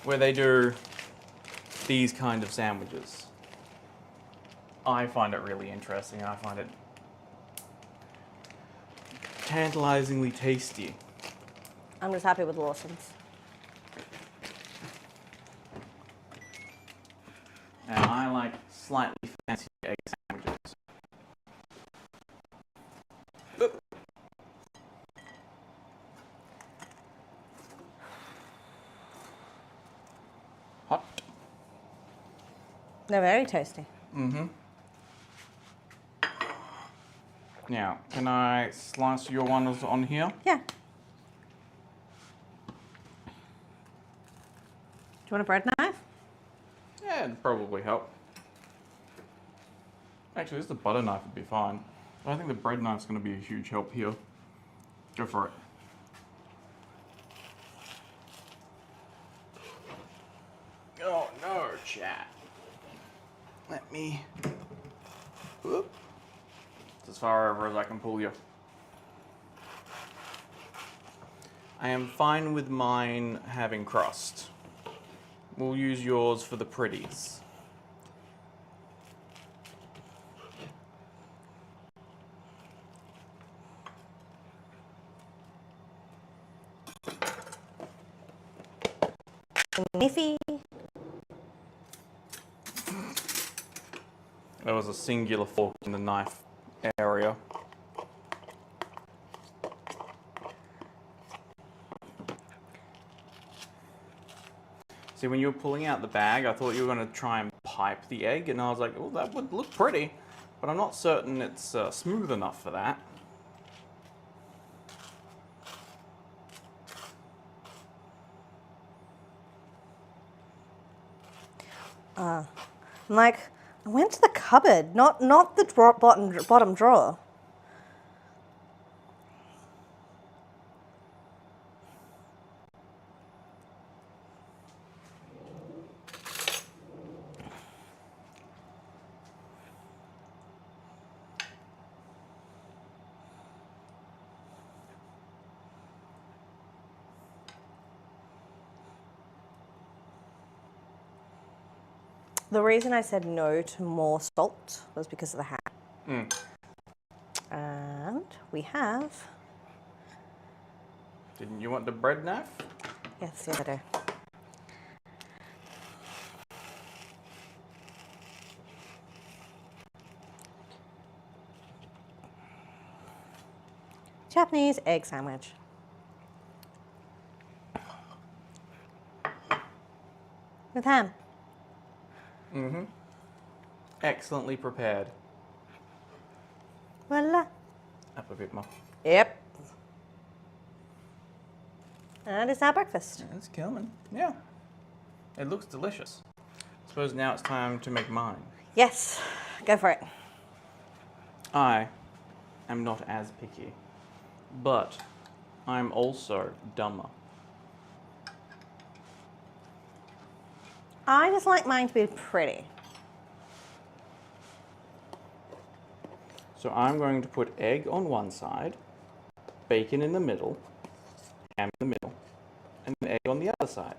where they do these kind of sandwiches. I find it really interesting. I find it tantalizingly tasty. I'm just happy with Lawson's. And I like slightly fancy egg sandwiches. Oop. Hot. They're very toasty. Now, can I slice your ones on here? Yeah. Do you want a bread knife? Yeah, it'd probably help. Actually, just the butter knife would be fine. But I think the bread knife's going to be a huge help here. Go for it. Oh no, chat. Let me... Whoop. It's as far over as I can pull you. I am fine with mine having crust. We'll use yours for the pretties. Niffy. There was a singular fork in the knife area. See, when you were pulling out the bag, I thought you were going to try and pipe the egg, and I was like, oh, that would look pretty, but I'm not certain it's smooth enough for that. Like, I went to the cupboard, not the bottom drawer. The reason I said no to more salt was because of the ham. Mm. And we have, Didn't you want the bread knife? yes, I do. Japanese egg sandwich. With ham. Mm-hmm. Excellently prepared. Voila. Up a bit more. Yep. And it's our breakfast. Yeah, it's coming. Yeah. It looks delicious. Suppose now it's time to make mine. Yes, go for it. I am not as picky, but I'm also dumber. I just like mine to be pretty. So I'm going to put egg on one side, bacon in the middle, ham in the middle, and then egg on the other side.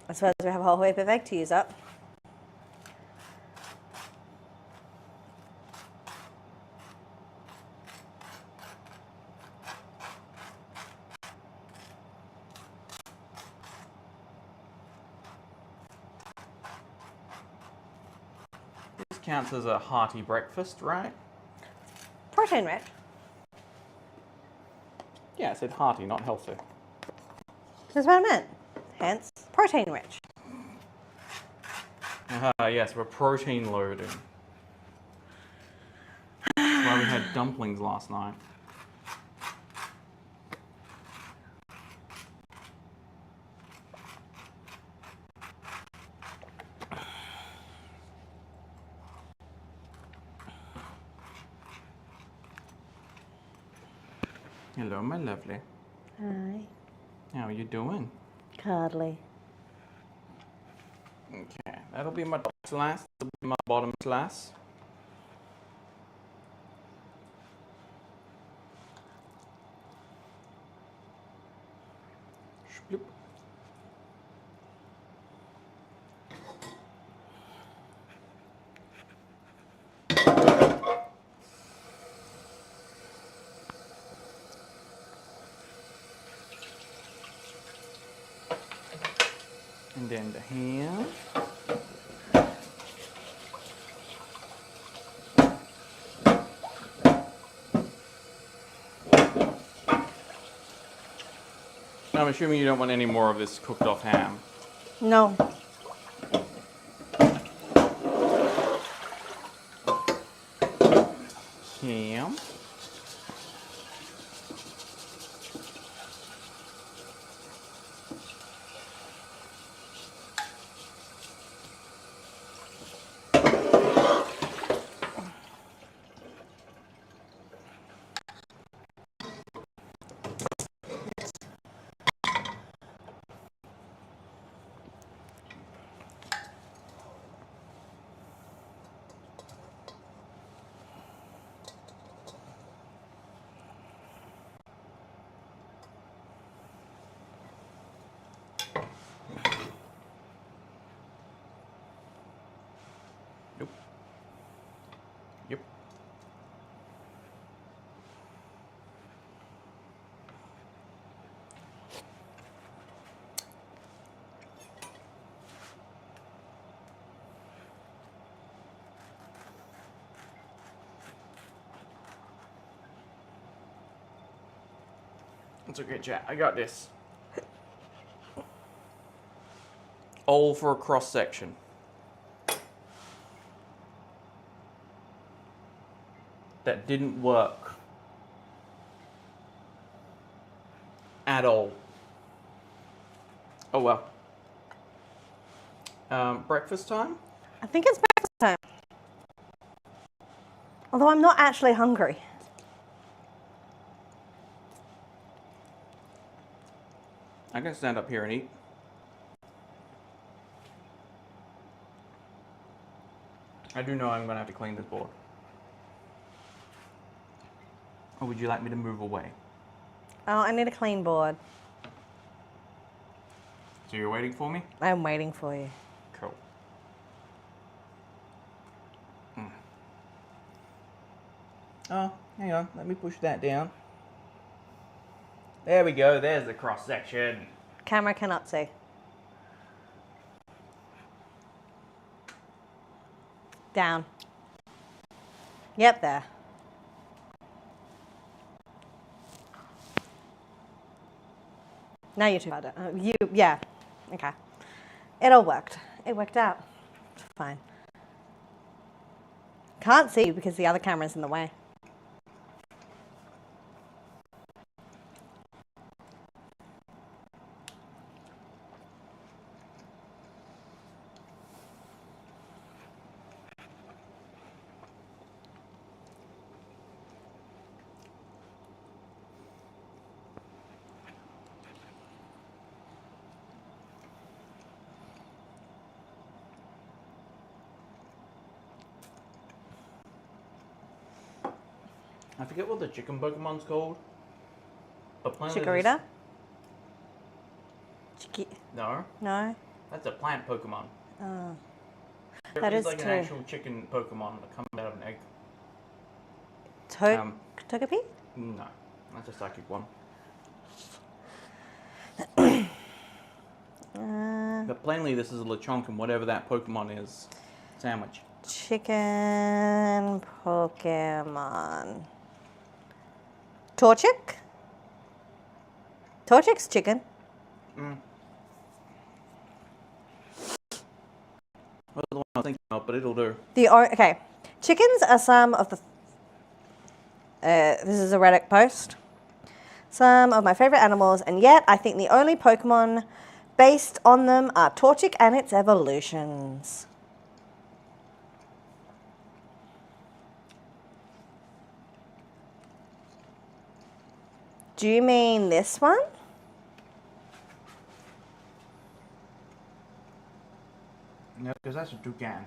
I suppose we have a whole heap of egg to use up. This counts as a hearty breakfast, right? Protein rich. Yeah, I said hearty, not healthy. That's what I meant. Hence, protein rich. Yes, we're protein loaded. That's why we had dumplings last night. Hello, my lovely. Hi. How are you doing? Cuddly. Okay, that'll be my top slice. That'll be my bottom slice. Shploop. And then the ham. I'm assuming you don't want any more of this cooked off ham. No. Ham. Yep. Yep. It's okay, chat. I got this. All for a cross section. That didn't work at all. Oh well. Breakfast time? I think it's breakfast time. Although I'm not actually hungry. I can stand up here and eat. I do know I'm gonna have to clean this board. Or would you like me to move away? Oh, I need a clean board. So you're waiting for me? I'm waiting for you. Cool. Oh, hang on. Let me push that down. There we go. There's the cross section. Camera cannot see. Down. Yep, there. Now you're too hard. Yeah. Okay. It all worked. It worked out. It's fine. Can't see you because the other camera's in the way. I forget what the chicken Pokemon's called. But apparently Chikorita? No, No? that's a plant Pokemon. Oh. There That is is like true. an actual chicken Pokemon that comes out of an egg. Togepi? No, that's a psychic one. But plainly, this is a Lechonk and whatever that Pokemon is sandwich. Chicken Pokemon. Torchic? Torchic's chicken. That's the one I'm thinking of, but it'll do. Okay. Chickens are some of the... this is a Reddit post. Some of my favorite animals, and yet I think the only Pokemon based on them are Torchic and its evolutions. Do you mean this one? No, because that's a toucan.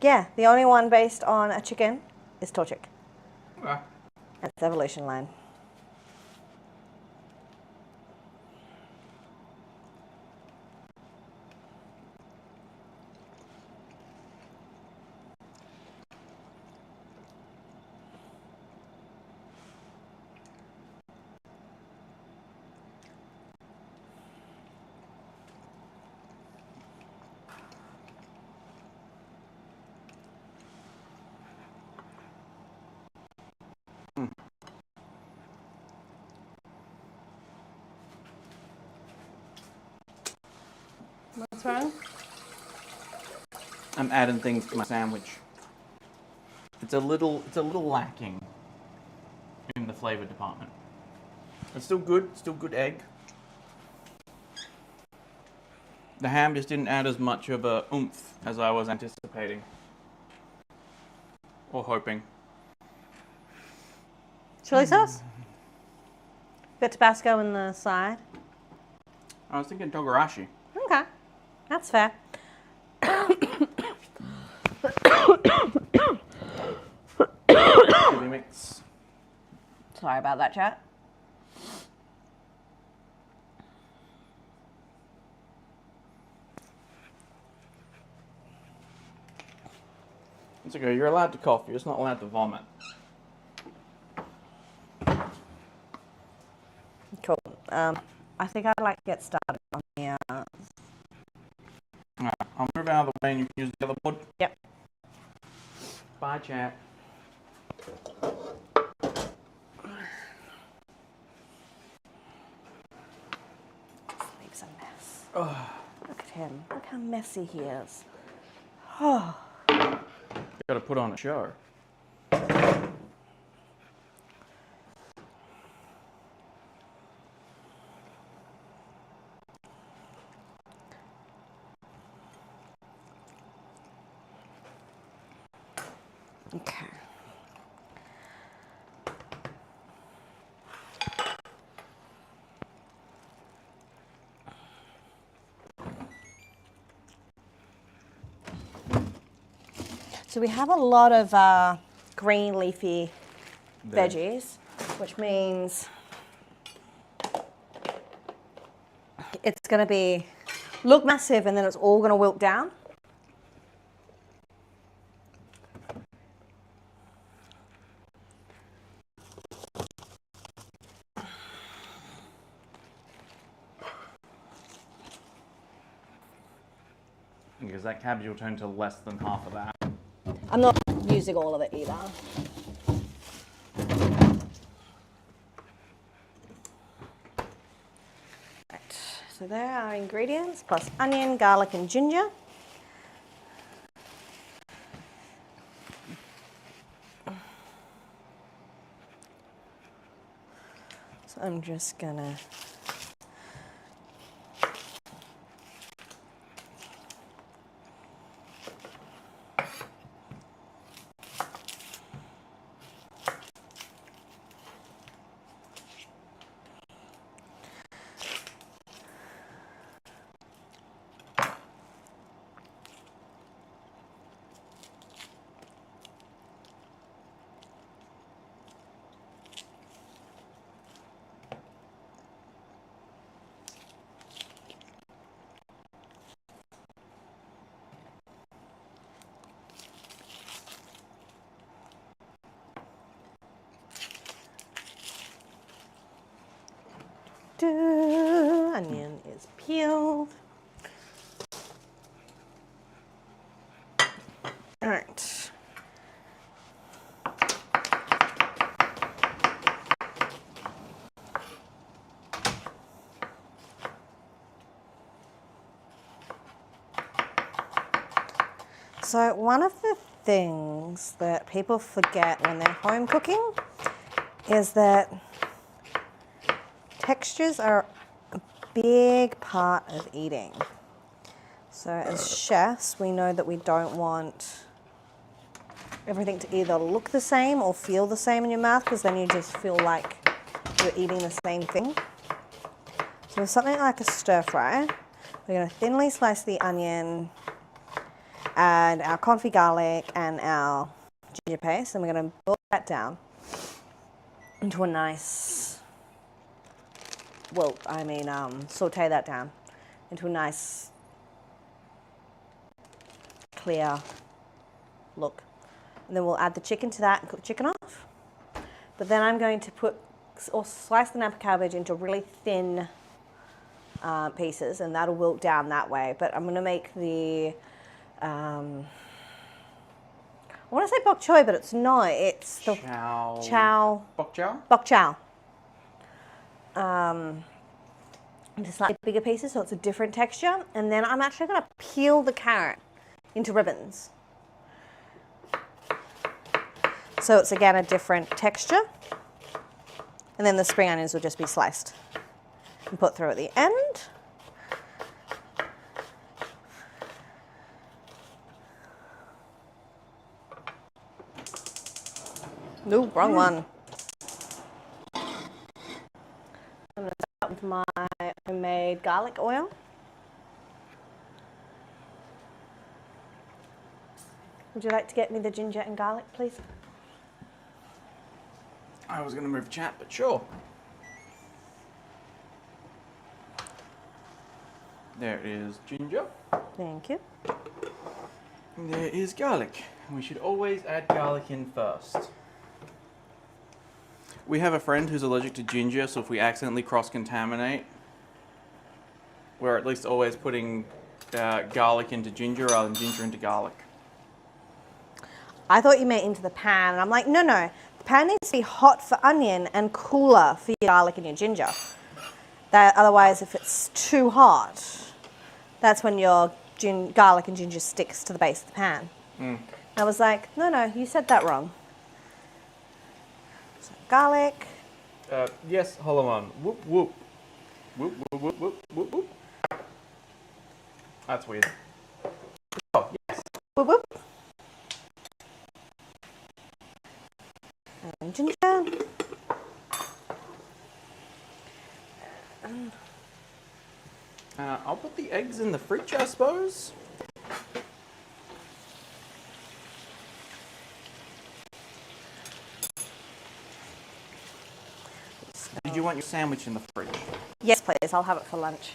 Yeah, the only one based on a chicken is Torchic. Okay. That's its evolution line. What's wrong? I'm adding things to my sandwich. It's a little lacking in the flavor department. It's still good egg. The ham just didn't add as much of a oomph as I was anticipating. Or hoping. Chili sauce? Got Tabasco in the side. I was thinking Togarashi. Okay, that's fair. Chili mix. Sorry about that, chat. It's okay, you're allowed to cough, you're just not allowed to vomit. Cool. I think I'd like to get started on the... Alright, I'll move out of the way and you can use the other board. Yep. Bye, chat. This makes a mess. Look at him. Look how messy he is. Oh. Gotta put on a show. Okay. So we have a lot of green leafy veggies, which means it's going to look massive and then it's all going to wilt down. because that cabbage will turn to less than half of that. I'm not using all of it either. Right, so there are our ingredients, plus onion, garlic and ginger. So I'm just gonna onion is peeled. All right. So one of the things that people forget when they're home cooking is that textures are a big part of eating. So as chefs, we know that we don't want everything to either look the same or feel the same in your mouth, because then you just feel like you're eating the same thing. So with something like a stir fry, we're going to thinly slice the onion and our confit garlic and our ginger paste, and we're going to boil that down into a nice, saute that down into a nice clear look. And then we'll add the chicken to that and cook the chicken off. But then I'm going to slice the napa cabbage into really thin pieces, and that'll wilt down that way. But I'm going to make the I want to say bok choy, but it's not. It's the chow. Bok chow? Bok chow. Into slightly bigger pieces, so it's a different texture. And then I'm actually going to peel the carrot into ribbons. So it's again a different texture. And then the spring onions will just be sliced and put through at the end. No, wrong one. I'm going to start with my homemade garlic oil. Would you like to get me the ginger and garlic, please? I was going to move chat, but sure. There is ginger. Thank you. And there is garlic. We should always add garlic in first. We have a friend who's allergic to ginger, so if we accidentally cross-contaminate, we're at least always putting garlic into ginger rather than ginger into garlic. I thought you meant into the pan, and I'm like, no. The pan needs to be hot for onion and cooler for your garlic and your ginger. Otherwise, if it's too hot, that's when your garlic and ginger sticks to the base of the pan. I was like, no, you said that wrong. So garlic. Yes, hold on. Whoop, whoop. Whoop, whoop, whoop, whoop, whoop, whoop. That's weird. Oh, yes. Whoop, whoop. And ginger. I'll put the eggs in the fridge, I suppose. Did you want your sandwich in the fridge? Yes, please. I'll have it for lunch.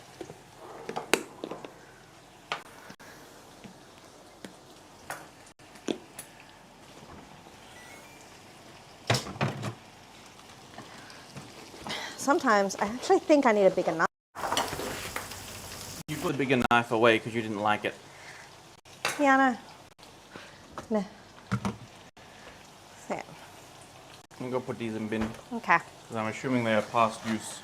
Sometimes I actually think I need a bigger knife. You put a bigger knife away because you didn't like it. Yeah, no. Yeah. I'm gonna put these in bin Okay. because I'm assuming they are past use.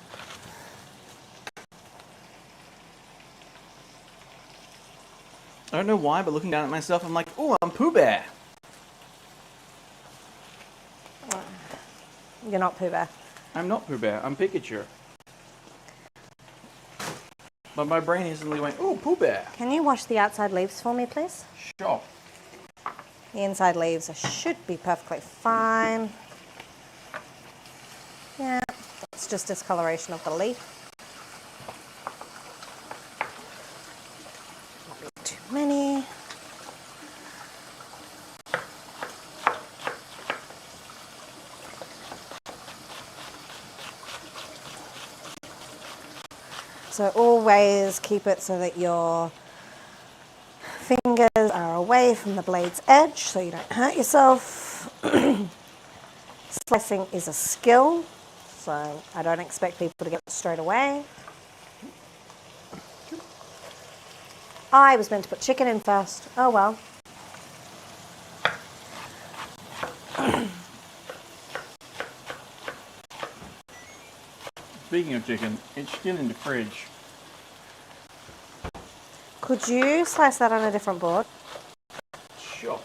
I don't know why, but looking down at myself, I'm like, oh, I'm Pooh Bear. You're not Pooh Bear. I'm not Pooh Bear, I'm Pikachu. But my brain instantly went, oh, Pooh Bear. Can you wash the outside leaves for me, please? Sure. The inside leaves should be perfectly fine. Yeah, it's just discoloration of the leaf. Not be too many. So always keep it so that your fingers are away from the blade's edge so you don't hurt yourself. Slicing is a skill, so I don't expect people to get it straight away. I was meant to put chicken in first. Oh well. Speaking of chicken, it's still in the fridge. Could you slice that on a different board? Sure.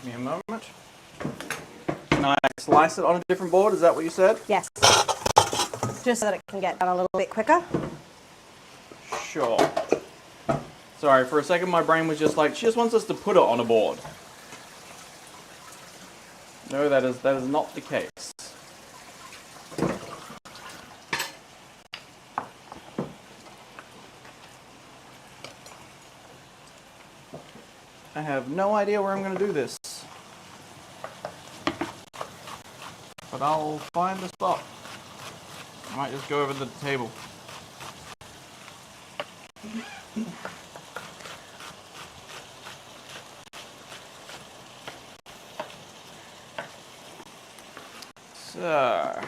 Give me a moment. Can I slice it on a different board? Is that what you said? Yes. Just so that it can get done a little bit quicker. Sure. Sorry, for a second my brain was just like, she just wants us to put it on a board. No, that is not the case. I have no idea where I'm going to do this. But I'll find the spot. I might just go over to the table. So,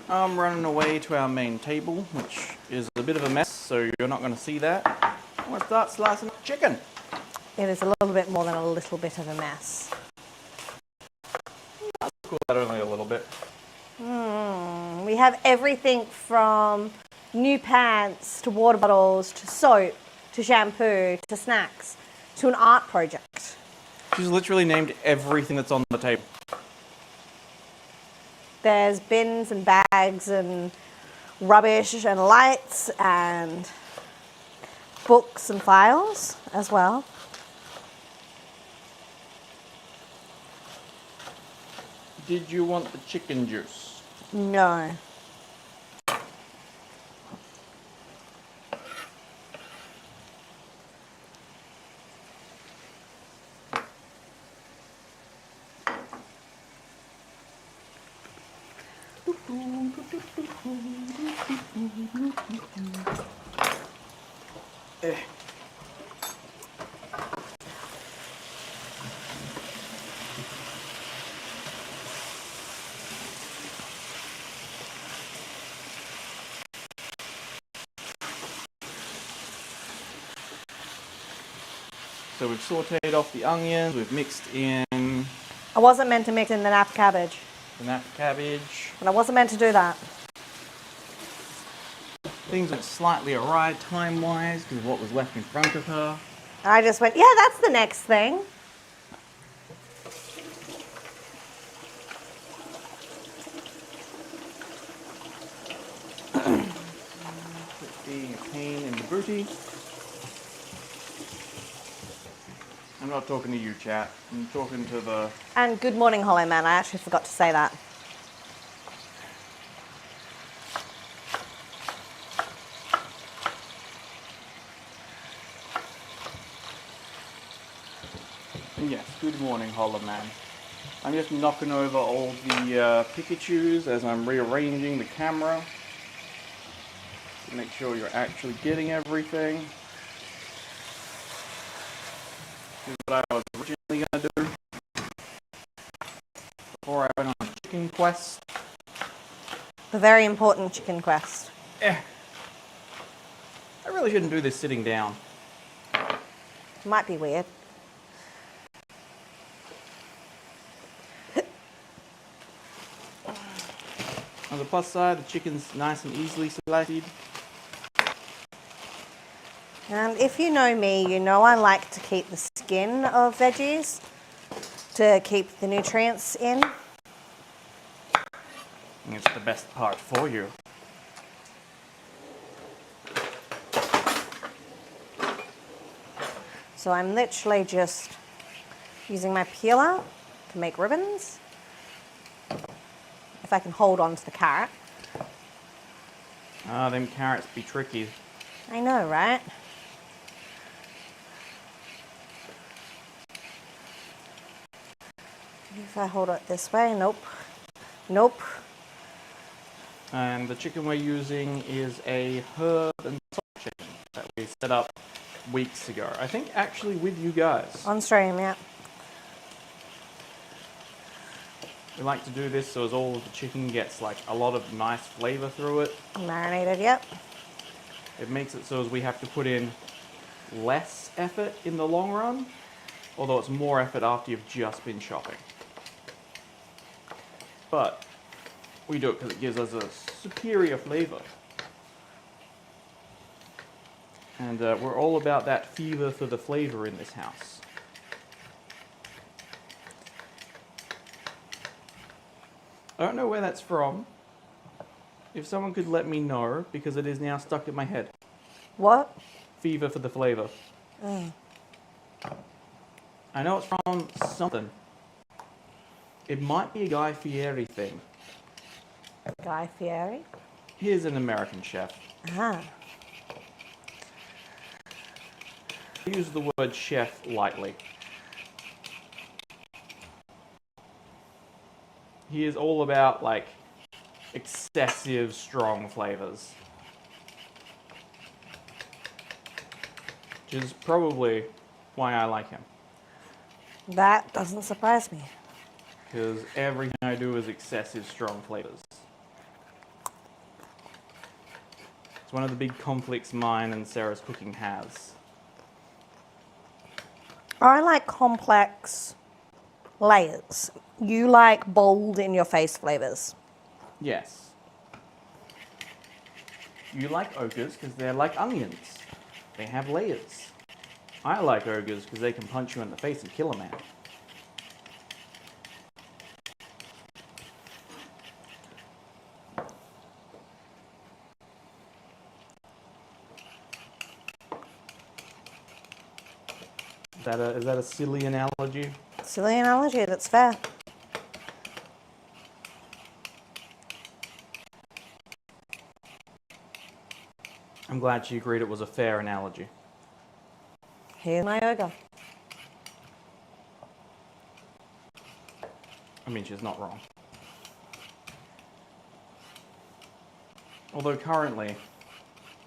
I'm running away to our main table, which is a bit of a mess, so you're not going to see that. I'm going to start slicing up chicken. It is a little bit more than a little bit of a mess. Cool that only a little bit. We have everything from new pants to water bottles to soap to shampoo to snacks to an art project. She's literally named everything that's on the table. There's bins and bags and rubbish and lights and books and files as well. Did you want the chicken juice? No. So we've sauteed off the onions, we've mixed in I wasn't meant to mix in the nap cabbage, the nap cabbage. but I wasn't meant to do that. Things went slightly awry time-wise because of what was left in front of her. And I just went, yeah, that's the next thing. Being a pain in the booty. I'm not talking to you, chat. I'm talking to the... And good morning, Hollow Man. I actually forgot to say that. Yes, good morning, Hollow Man. I'm just knocking over all the Pikachus as I'm rearranging the camera. To make sure you're actually getting everything. This is what I was originally going to do. Before I went on a chicken quest. The very important chicken quest. I really shouldn't do this sitting down. Might be weird. On the plus side, the chicken's nice and easily selected. And if you know me, you know I like to keep the skin of veggies to keep the nutrients in. It's the best part for you. So I'm literally just using my peeler to make ribbons. If I can hold on to the carrot. Ah, them carrots be tricky. I know, right? If I hold it this way, nope. Nope. And the chicken we're using is a herb and salt chicken that we set up weeks ago. I think actually with you guys. On stream, yeah. We like to do this so as all of the chicken gets like a lot of nice flavor through it. Marinated, yep. It makes it so as we have to put in less effort in the long run, although it's more effort after you've just been shopping. But we do it because it gives us a superior flavor. And we're all about that fever for the flavor in this house. I don't know where that's from. If someone could let me know, because it is now stuck in my head. What? Fever for the flavor. I know it's from something. It might be a Guy Fieri thing. Guy Fieri? Here's an American chef. Ah. I use the word chef lightly. He is all about like excessive strong flavors. Which is probably why I like him. That doesn't surprise me. Because everything I do is excessive strong flavors. It's one of the big conflicts mine and Sarah's cooking has. I like complex layers. You like bold in your face flavors. Yes. You like ogres because they're like onions. They have layers. I like ogres because they can punch you in the face and kill a man. Is that a silly analogy? Silly analogy, that's fair. I'm glad she agreed it was a fair analogy. Here's my ogre. I mean, she's not wrong. Although currently,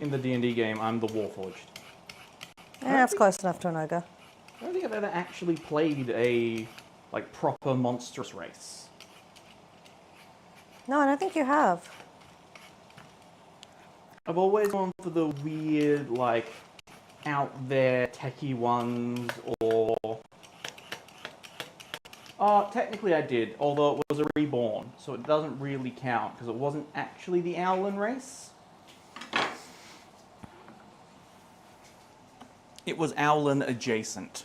in the D&D game, I'm the Warforged. Yeah, that's close enough to an ogre. I don't think I've ever actually played a like proper monstrous race. No, I don't think you have. I've always gone for the weird, like, out there techie ones, or... technically I did, although it was a reborn, so it doesn't really count, because it wasn't actually the Owlin race. It was Owlin adjacent.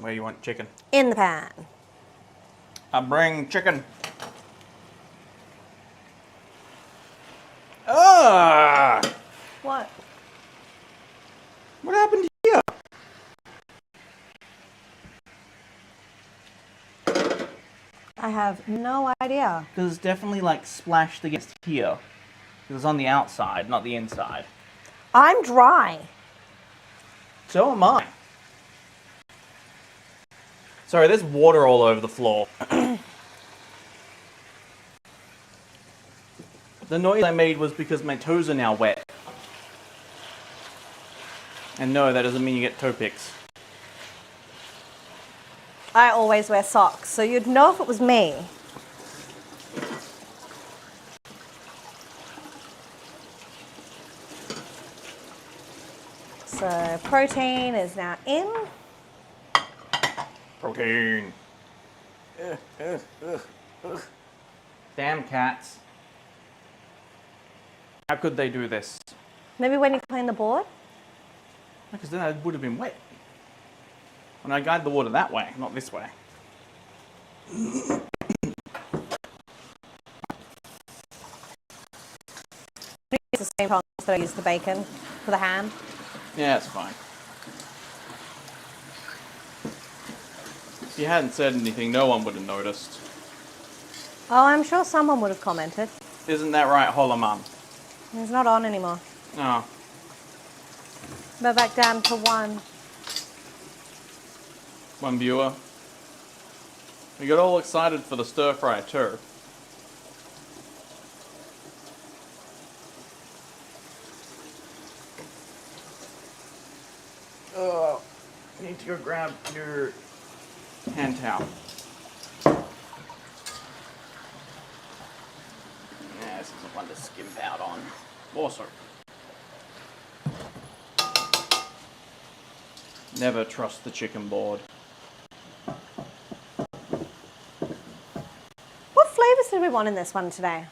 Where you want chicken? In the pan. I bring chicken. Ah! What? What happened here? I have no idea. Because it's definitely like splashed against here. Because it's on the outside, not the inside. I'm dry. So am I. Sorry, there's water all over the floor. The noise I made was because my toes are now wet. And no, that doesn't mean you get toe picks. I always wear socks, so you'd know if it was me. So protein is now in. Protein. Damn cats. How could they do this? Maybe when you clean the board. Because then it would have been wet. When I guide the water that way, not this way. It's the same problems that I use the bacon for the ham. Yeah, it's fine. If you hadn't said anything, no one would have noticed. Oh, I'm sure someone would have commented. Isn't that right, Holoman? He's not on anymore. No. We're back down to one. One viewer. We got all excited for the stir fry too. Oh, you need to go grab your hand towel. Yeah, this isn't one to skimp out on. Also, never trust the chicken board. What flavors did we want in this one today?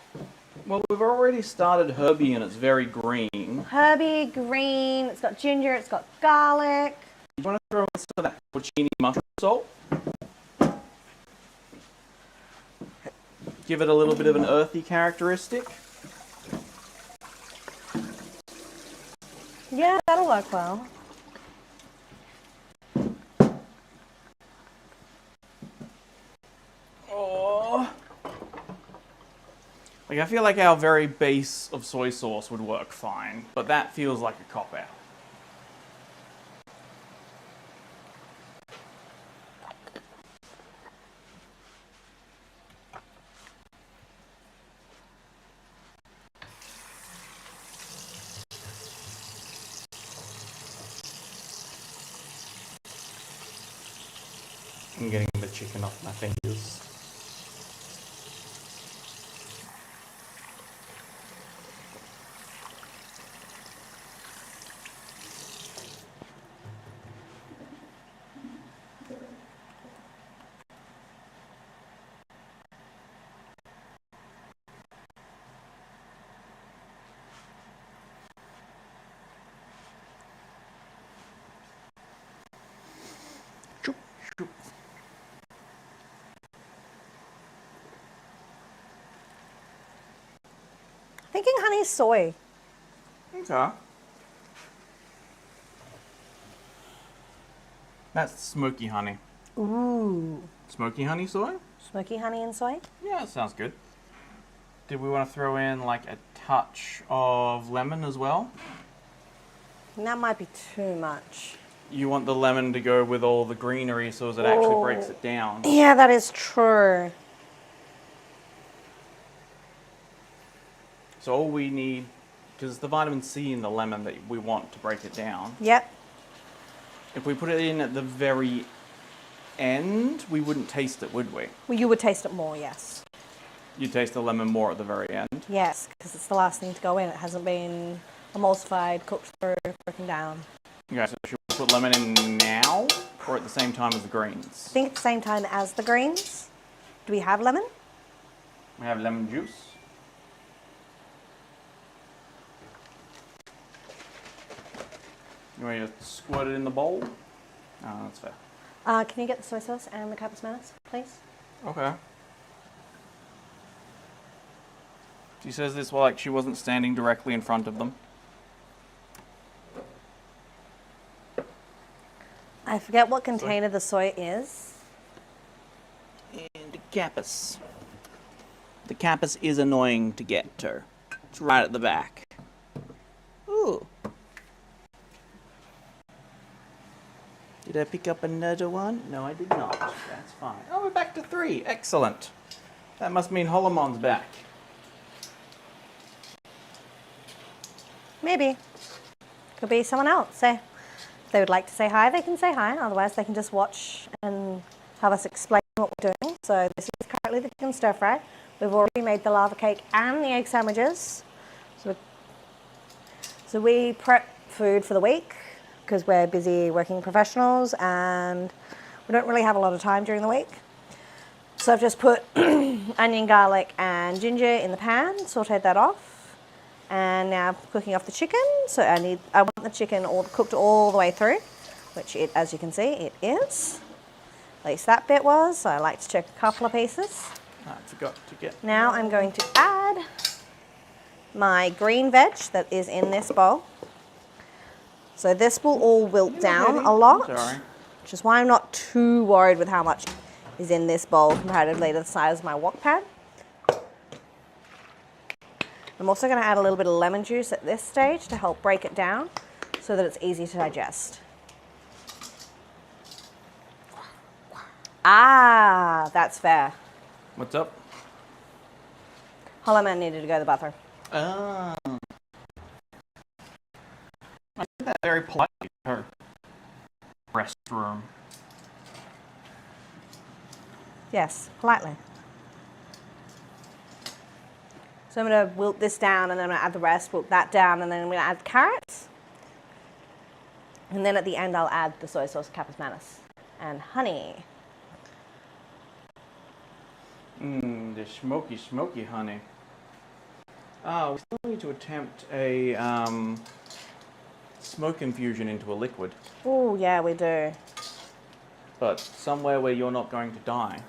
Well, we've already started Herbie and it's very green. Herby, green, it's got ginger, it's got garlic. You want to throw in some of that porcini mushroom salt? Give it a little bit of an earthy characteristic. Yeah, that'll work well. Oh. Like, I feel like our very base of soy sauce would work fine, but that feels like a cop-out. I'm getting the chicken off my fingers. Shoop, shoop. Thinking honey soy. Okay. That's smoky honey. Ooh. Smoky honey soy? Smoky honey and soy? Yeah, that sounds good. Did we want to throw in like a touch of lemon as well? That might be too much. You want the lemon to go with all the greenery so as it actually breaks it down. Yeah, that is true. So all we need, because it's the vitamin C in the lemon that we want to break it down. Yep. If we put it in at the very end, we wouldn't taste it, would we? Well, you would taste it more, yes. You taste the lemon more at the very end. Yes, because it's the last thing to go in. It hasn't been emulsified, cooked through, broken down. Okay, so should we put lemon in now or at the same time as the I greens? think at the same time as the greens. Do we have lemon? We have lemon juice. You want me to squirt it in the bowl? Oh, that's fair. Can you get the soy sauce and the capers mayonnaise, please? Okay. She says this while like she wasn't standing directly in front of them. I forget what container the soy is. And the capus. The capus is annoying to get to. It's right at the back. Ooh. Did I pick up another one? No, I did not. That's fine. Oh, we're back to 3. Excellent. That must mean Holomon's back. Maybe. Could be someone else. Say, if they would like to say hi, they can say hi. Otherwise, they can just watch and have us explain what we're doing. So this is currently the chicken stir fry. We've already made the lava cake and the egg sandwiches. So we prep food for the week. because we're busy working professionals and we don't really have a lot of time during the week. So I've just put onion, garlic and ginger in the pan, sauteed that off, and now I'm cooking off the chicken. So I want the chicken cooked all the way through, which as you can see, it is. At least that bit was, so I like to check a couple of pieces. I forgot to get... Now I'm going to add my green veg that is in this bowl. So this will all wilt down a lot, Sorry. which is why I'm not too worried with how much is in this bowl comparatively to the size of my wok pan. I'm also going to add a little bit of lemon juice at this stage to help break it down so that it's easy to digest. Ah, that's fair. What's up? Hollow Man needed to go to the bathroom. Oh. I did that very politely to her. Restroom. Yes, politely. So I'm going to wilt this down and then I'm going to add the rest, wilt that down, and then I'm going to add the carrots. And then at the end I'll add the soy sauce, Capus Manus, and honey. Mmm, the smoky honey. We still need to attempt a smoke infusion into a liquid, Oh, yeah, we do. but somewhere where you're not going to die.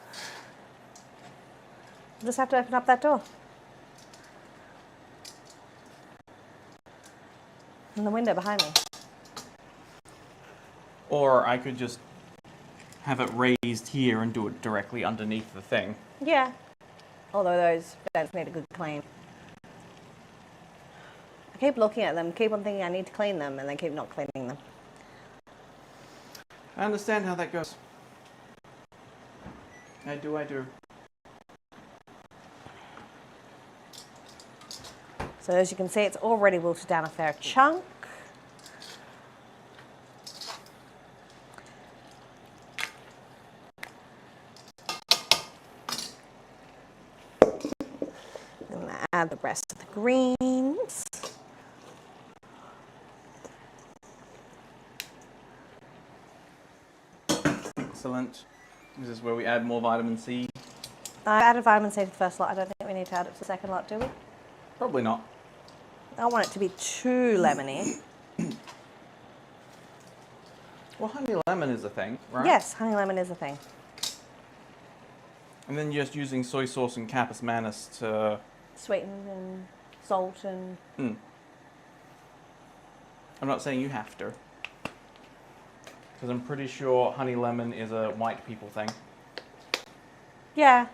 Just have to open up that door. And the window behind me. Or I could just have it raised here and do it directly underneath the thing. Yeah. Although those vents need a good clean. I keep looking at them, keep on thinking I need to clean them, and then keep not cleaning them. I understand how that goes. I do. So as you can see, it's already wilted down a fair chunk. And add the rest of the greens. Excellent. This is where we add more vitamin C. I added vitamin C to the first lot. I don't think we need to add it to the second lot, do we? Probably not. I don't want it to be too lemony. Well, honey lemon is a thing, right? Yes, honey lemon is a thing. And then just using soy sauce and Capus Manus to... Sweetened and salt and... I'm not saying you have to. Because I'm pretty sure honey lemon is a white people thing. Yeah,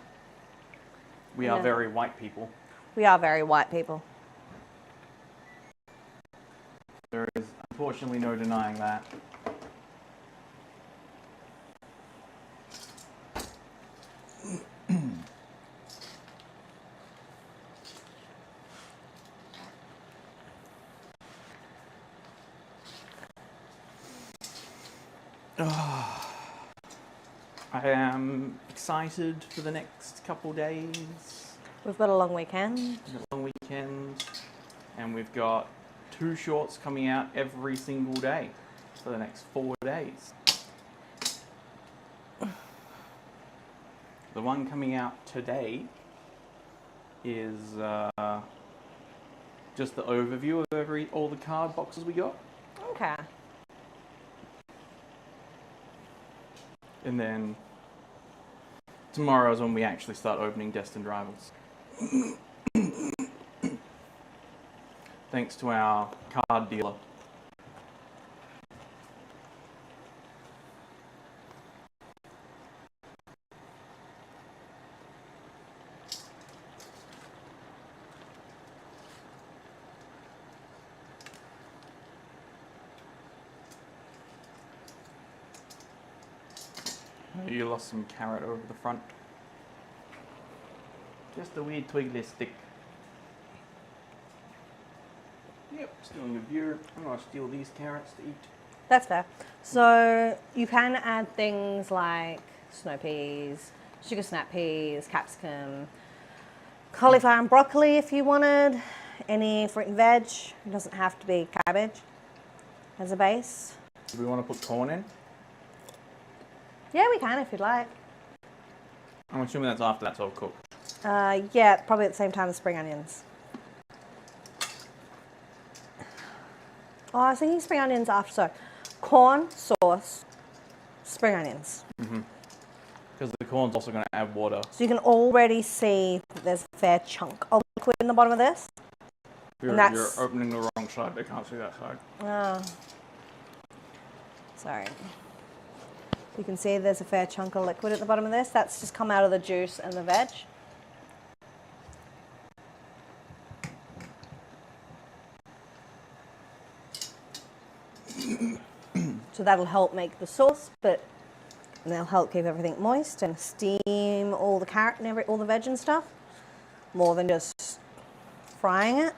We are Yeah. very white people. we are very white people. There is unfortunately no denying that. I am excited for the next couple days. We've got a long weekend. It's a long weekend, and we've got 2 shorts coming out every single day for the next 4 days. The one coming out today is just the overview of all the card boxes we got. Okay. And then tomorrow is when we actually start opening Destined Rivals. Thanks to our card dealer. You lost some carrot over the front. Just a weird twiggly stick. Yep, stealing a viewer. I'm gonna steal these carrots to eat. That's fair. So you can add things like snow peas, sugar snap peas, capsicum, cauliflower and broccoli if you wanted. Any fruit and veg. It doesn't have to be cabbage as a base. Do we want to put corn in? Yeah, we can if you'd like. I'm assuming that's after that's all cooked. Yeah, probably at the same time as spring onions. Oh, I was thinking spring onions after. So, corn, sauce, spring onions. Because the corn's also going to add water. So you can already see that there's a fair chunk of liquid in the bottom of this. You're opening the wrong side. They can't see that side. Oh. Sorry. You can see there's a fair chunk of liquid at the bottom of this. That's just come out of the juice and the veg. So that'll help make the sauce, but they'll help keep everything moist and steam all the carrot and all the veg and stuff, more than just frying it.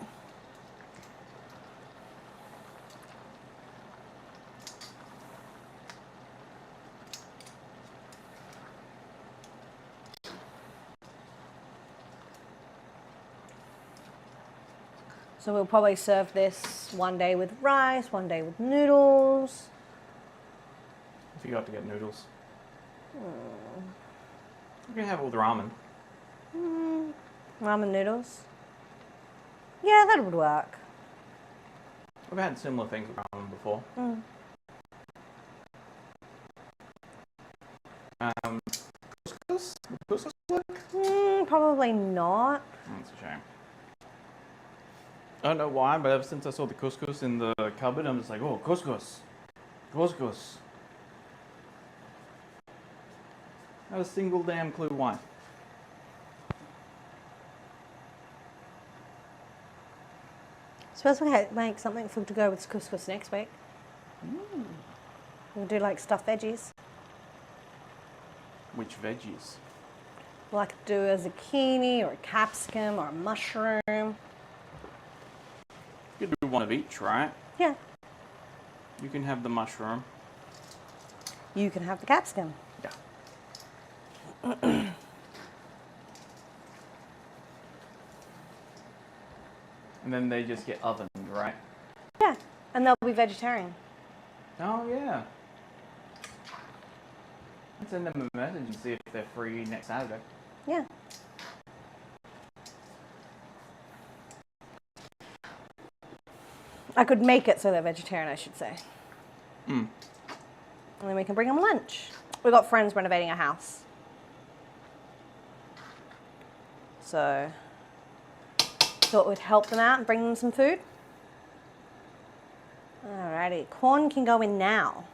So we'll probably serve this one day with rice, one day with noodles. If you got to get noodles. You can have it with ramen. Ramen noodles. Yeah, that would work. I've had similar things with ramen before. Couscous? Would couscous work? Probably not. That's a shame. I don't know why, but ever since I saw the couscous in the cupboard, I'm just like, oh, couscous. Couscous. Not a single damn clue why. Suppose we make something for to go with couscous next week. We'll do like stuffed veggies. Which veggies? We'll like do a zucchini or a capsicum or a mushroom. You could do one of each, right? Yeah. You can have the mushroom. You can have the capsicum. Yeah. And then they just get ovened, right? Yeah. And they'll be vegetarian. Oh, yeah. Let's send them a message and see if they're free next Saturday. Yeah. I could make it so they're vegetarian, I should say. And then we can bring them lunch. We've got friends renovating a house. So, thought we'd help them out and bring them some food. Alrighty, corn can go in now.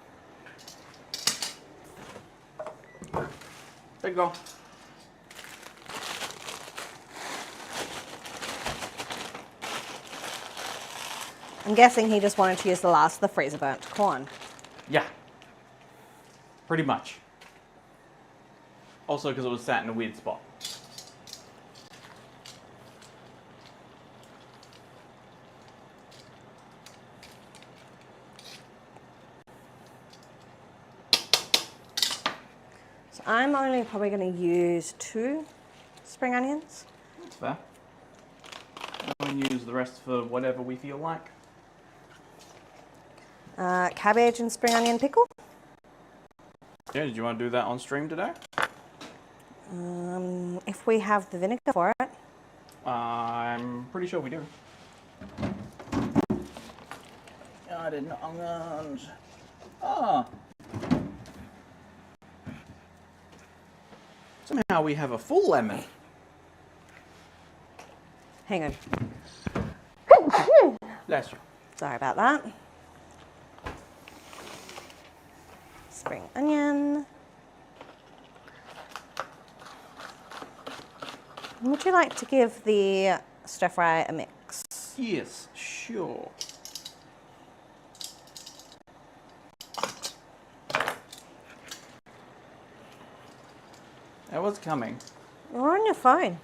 There you go. I'm guessing he just wanted to use the last of the freezer burnt corn. Yeah. Pretty much. Also because it was sat in a weird spot. So I'm only probably going to use 2 spring onions. That's fair. And we use the rest for whatever we feel like. Cabbage and spring onion pickle. Yeah, did you want to do that on stream today? If we have the vinegar for it. I'm pretty sure we do. I did not. Ah. Somehow we have a full lemon. Hang on. Bless you. Sorry about that. Spring onion. Would you like to give the stir fry a mix? Yes, sure. That was coming. You're on your phone.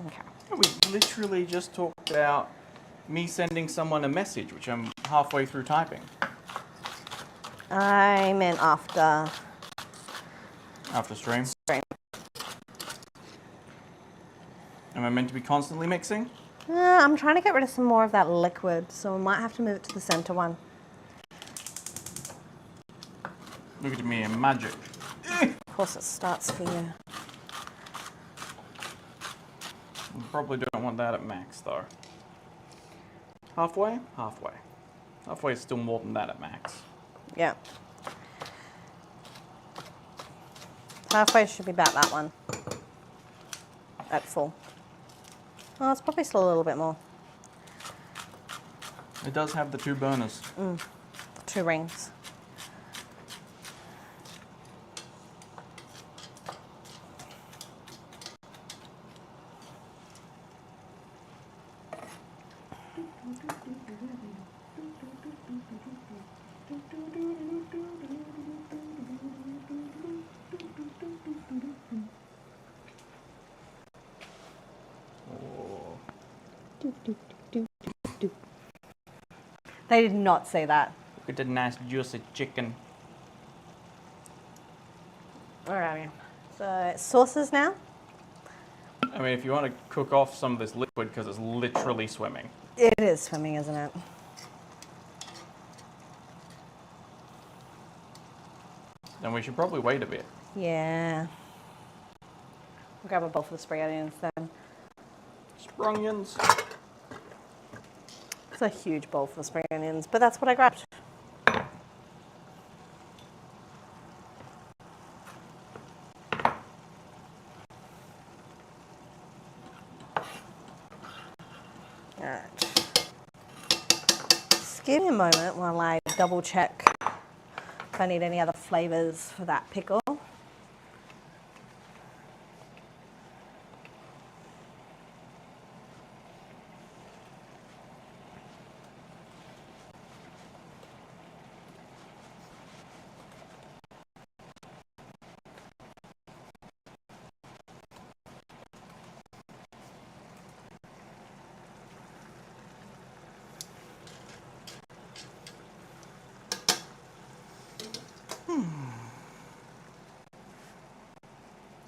Okay. We literally just talked about me sending someone a message, which I'm halfway through typing. I meant after After stream. stream. Am I meant to be constantly mixing? I'm trying to get rid of some more of that liquid, so we might have to move it to the center one. Look at me and magic. Of course it starts for you. You probably don't want that at max though. Halfway? Halfway. Halfway is still more than that at max. Yeah. Halfway should be about that one. At full. Oh, it's probably still a little bit more. It does have the 2 burners. 2 rings. They did not say that. Look at the nice juicy chicken. Alrighty. So sauces now. I mean, if you want to cook off some of this liquid because it's literally swimming. It is swimming, isn't it? Then we should probably wait a bit. Yeah. I'll grab a bowl for the spring onions then. Sprungions. It's a huge bowl for the spring onions, but that's what I grabbed. Alright. Just give me a moment while I double check if I need any other flavors for that pickle.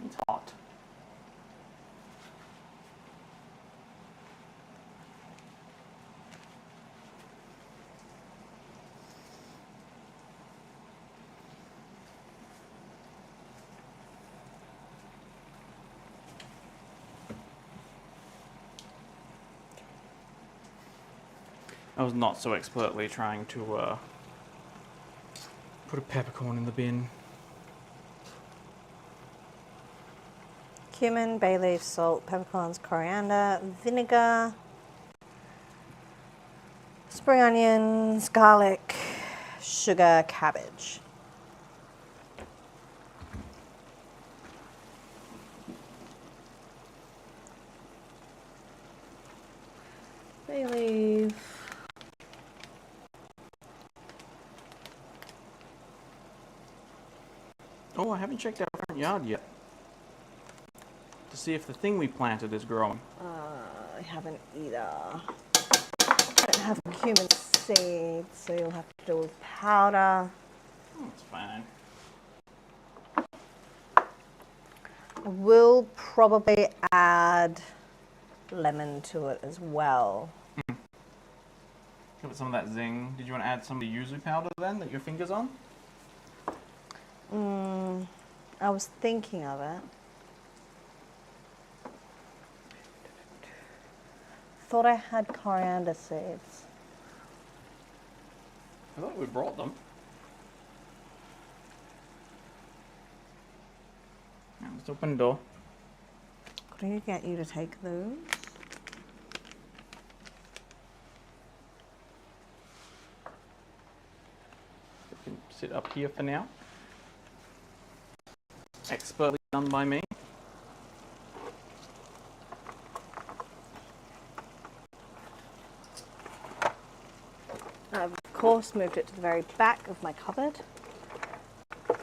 It's hot. I was not so expertly trying to put a peppercorn in the bin. Cumin, bay leaf, salt, peppercorns, coriander, vinegar, spring onions, garlic, sugar, cabbage. Bay leaf. Oh, I haven't checked our front yard yet. To see if the thing we planted is growing. I haven't either. I don't have cumin seeds, so you'll have to do with powder. That's fine. I will probably add lemon to it as well. Give it some of that zing. Did you want to add some of the yuzu powder then that your finger's on? I was thinking of it. Thought I had coriander seeds. I thought we brought them. Yeah, let's open the door. Could I get you to take those? You can sit up here for now. Expertly done by me. I've of course moved it to the very back of my cupboard.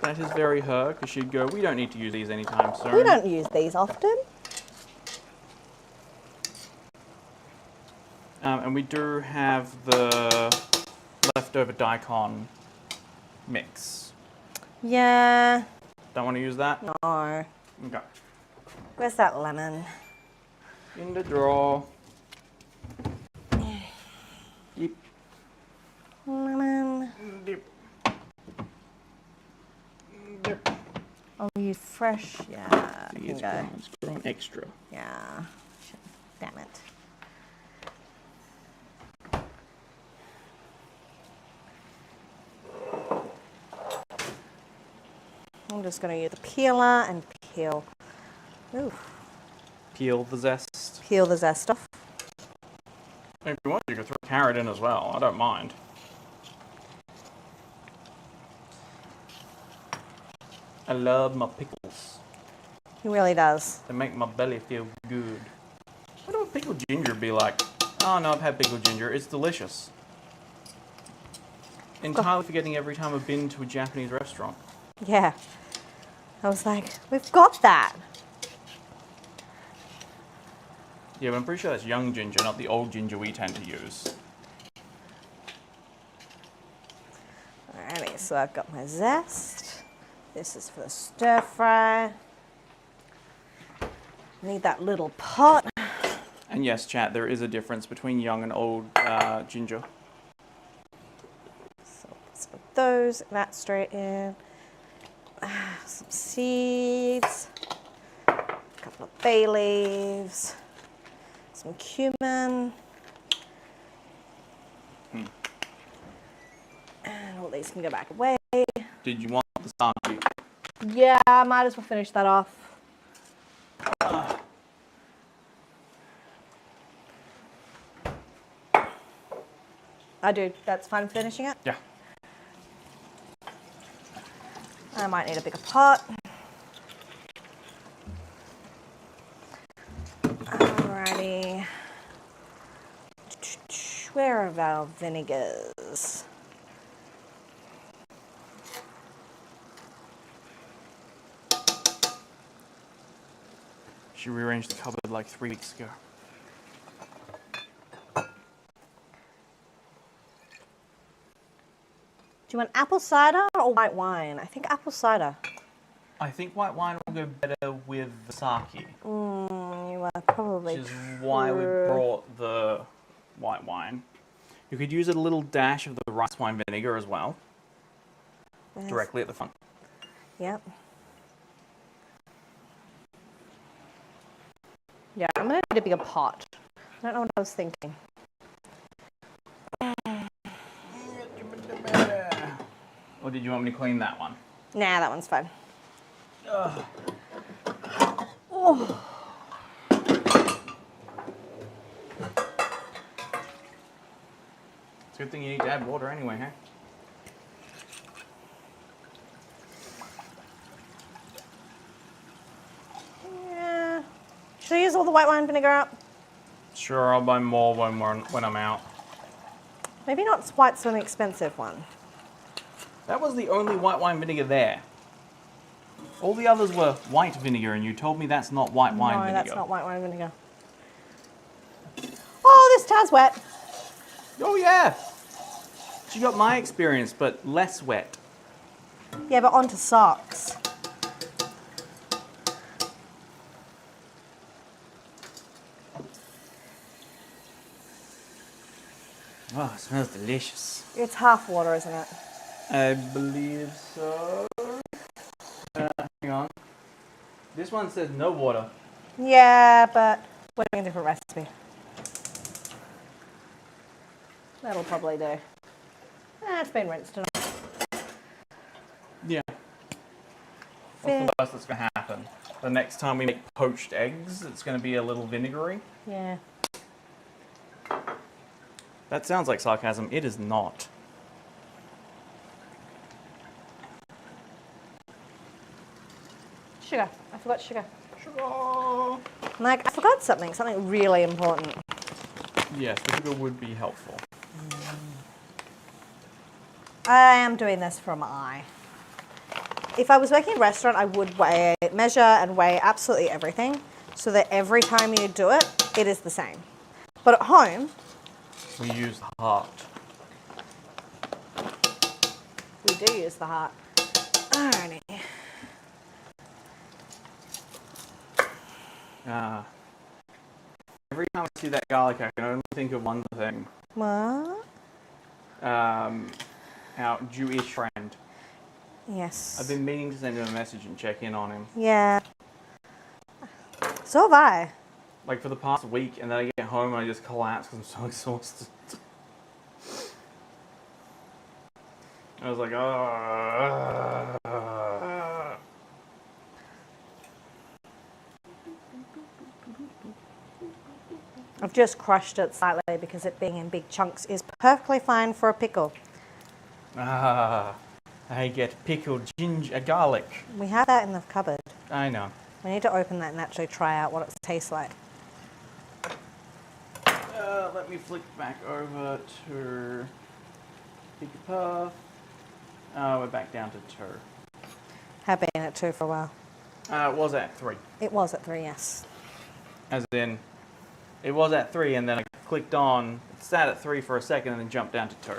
That is very her, because she'd go, we don't need to use these anytime soon. We don't use these often. And we do have the leftover daikon mix. Yeah. Don't want to use that? No. Okay. Where's that lemon? In the drawer. Dip. Lemon. Dip. Dip. I'll use fresh. Yeah, I See, can it's go. grown extra. Yeah. Shit. Damn it. I'm just going to use the peeler and peel. Ooh. Peel the zest. Peel the zest off. If you want, you could throw carrot in as well. I don't mind. I love my pickles. He really does. They make my belly feel good. What would pickled ginger be like? Oh no, I've had pickled ginger. It's delicious. Entirely forgetting every time I've been to a Japanese restaurant. Yeah. I was like, we've got that. Yeah, but I'm pretty sure that's young ginger, not the old ginger we tend to use. Alrighty, so I've got my zest. This is for the stir fry. Need that little pot. And yes, chat, there is a difference between young and old ginger. So let's put those, that straight in. Some seeds. A couple of bay leaves. Some cumin. And all these can go back away. Did you want the sake? Yeah, I might as well finish that off. I do. That's fine finishing it. Yeah. I might need a bigger pot. Alrighty. Where are our vinegars? She rearranged the cupboard like 3 weeks ago. Do you want apple cider or white wine? I think apple cider. I think white wine will go better with the sake, You are probably which is why we true. brought the white wine. You could use a little dash of the rice wine vinegar as well, Where's- directly at the front. Yep. Yeah, I'm gonna need a bigger pot. I don't know what I was thinking. Or did you want me to clean that one? Nah, that one's fine. It's a good thing you need to add water anyway, huh? Yeah. Should I use all the white wine vinegar up? Sure, I'll buy more when I'm out. Maybe not quite so an expensive one. That was the only white wine vinegar there. All the others were white vinegar, and you told me that's not white wine No, vinegar. that's not white wine vinegar. Oh, this tar's wet. Oh yeah! She got my experience, but less wet. Yeah, but onto socks. Oh, it smells delicious. It's half water, isn't it? I believe so. Hang on. This one says no water. Yeah, but we're doing a different recipe. That'll probably do. It's been rinsed enough. Yeah. What's the worst that's going to happen? The next time we make poached eggs, it's going to be a little vinegary. Yeah. That sounds like sarcasm. It is not. Sugar. I forgot sugar. Sugar. Like, I forgot something really important. Yes, the sugar would be helpful. I am doing this for my eye. If I was working in a restaurant, I would measure and weigh absolutely everything so that every time you do it, it is the same. But at home, We use the heart. we do use the heart. Alrighty. Every time I see that garlic, I can only think of one thing. What? our Jewish friend. Yes. I've been meaning to send him a message and check in on him. Yeah. So have I. Like for the past week, and then I get home and I just collapse because I'm so exhausted. I was like, oh. I've just crushed it slightly because it being in big chunks is perfectly fine for a pickle. I get pickled garlic. We have that in the cupboard. I know. We need to open that and actually try out what it tastes like. Let me flick back over to Pick a Puff. We're back down to 2. Have been at 2 for a while. It was at 3. It was at 3, yes. As in, it was at 3 and then I clicked on, it sat at 3 for a second and then jumped down to 2.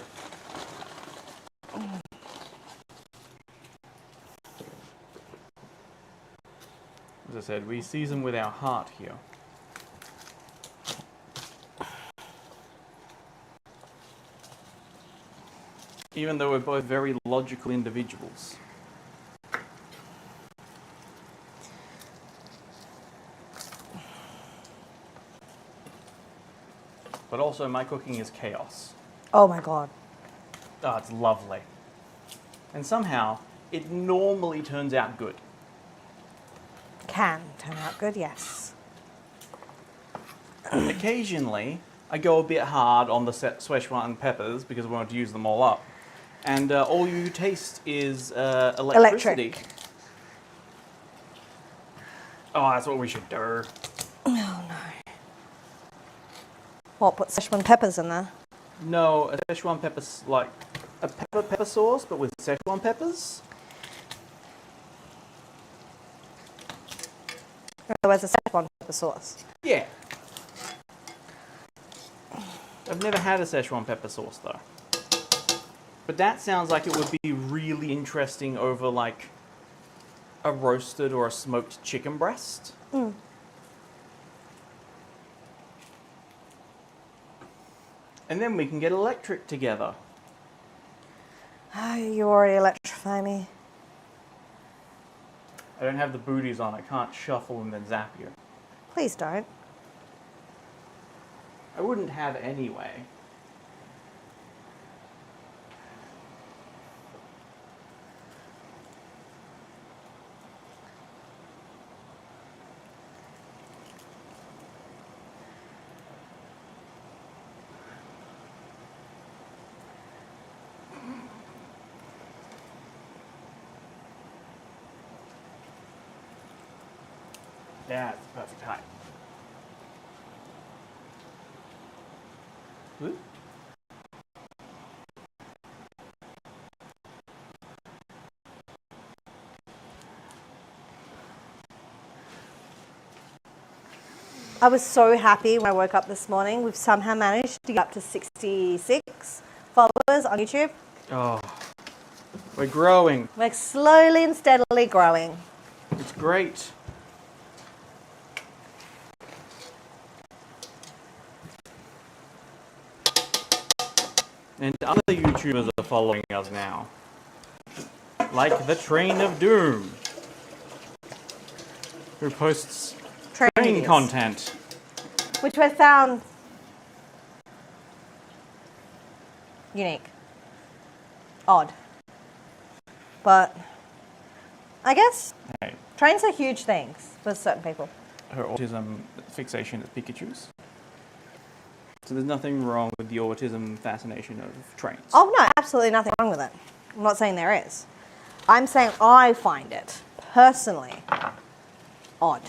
As I said, we season with our heart here. Even though we're both very logical individuals. But also my cooking is chaos. Oh my god. Oh, it's lovely. And somehow, it normally turns out good. Can turn out good, yes. Occasionally, I go a bit hard on the Szechuan peppers because I want to use them all up. And all you taste is electricity. Electric. Oh, that's what we should do. Oh no. What, put Szechuan peppers in there? No, a Szechuan pepper's like a pepper sauce, but with Szechuan peppers. In other words, a Szechuan pepper sauce. Yeah. I've never had a Szechuan pepper sauce though. But that sounds like it would be really interesting over like a roasted or a smoked chicken breast. Mm. And then we can get electric together. Oh, you already electrify me. I don't have the booties on. I can't shuffle and then zap you. Please don't. I wouldn't have anyway. That's the perfect height. Whoop. I was so happy when I woke up this morning. We've somehow managed to get up to 66 followers on YouTube. Oh, we're growing. We're slowly and steadily growing. It's great. And other YouTubers are following us now. Like the Train of Doom, who posts train videos. content. Which I found unique. Odd. But I guess Hey, trains are huge things for certain people. her autism fixation is Pikachu's. So there's nothing wrong with the autism fascination of trains. Oh no, absolutely nothing wrong with it. I'm not saying there is. I'm saying I find it, personally, odd.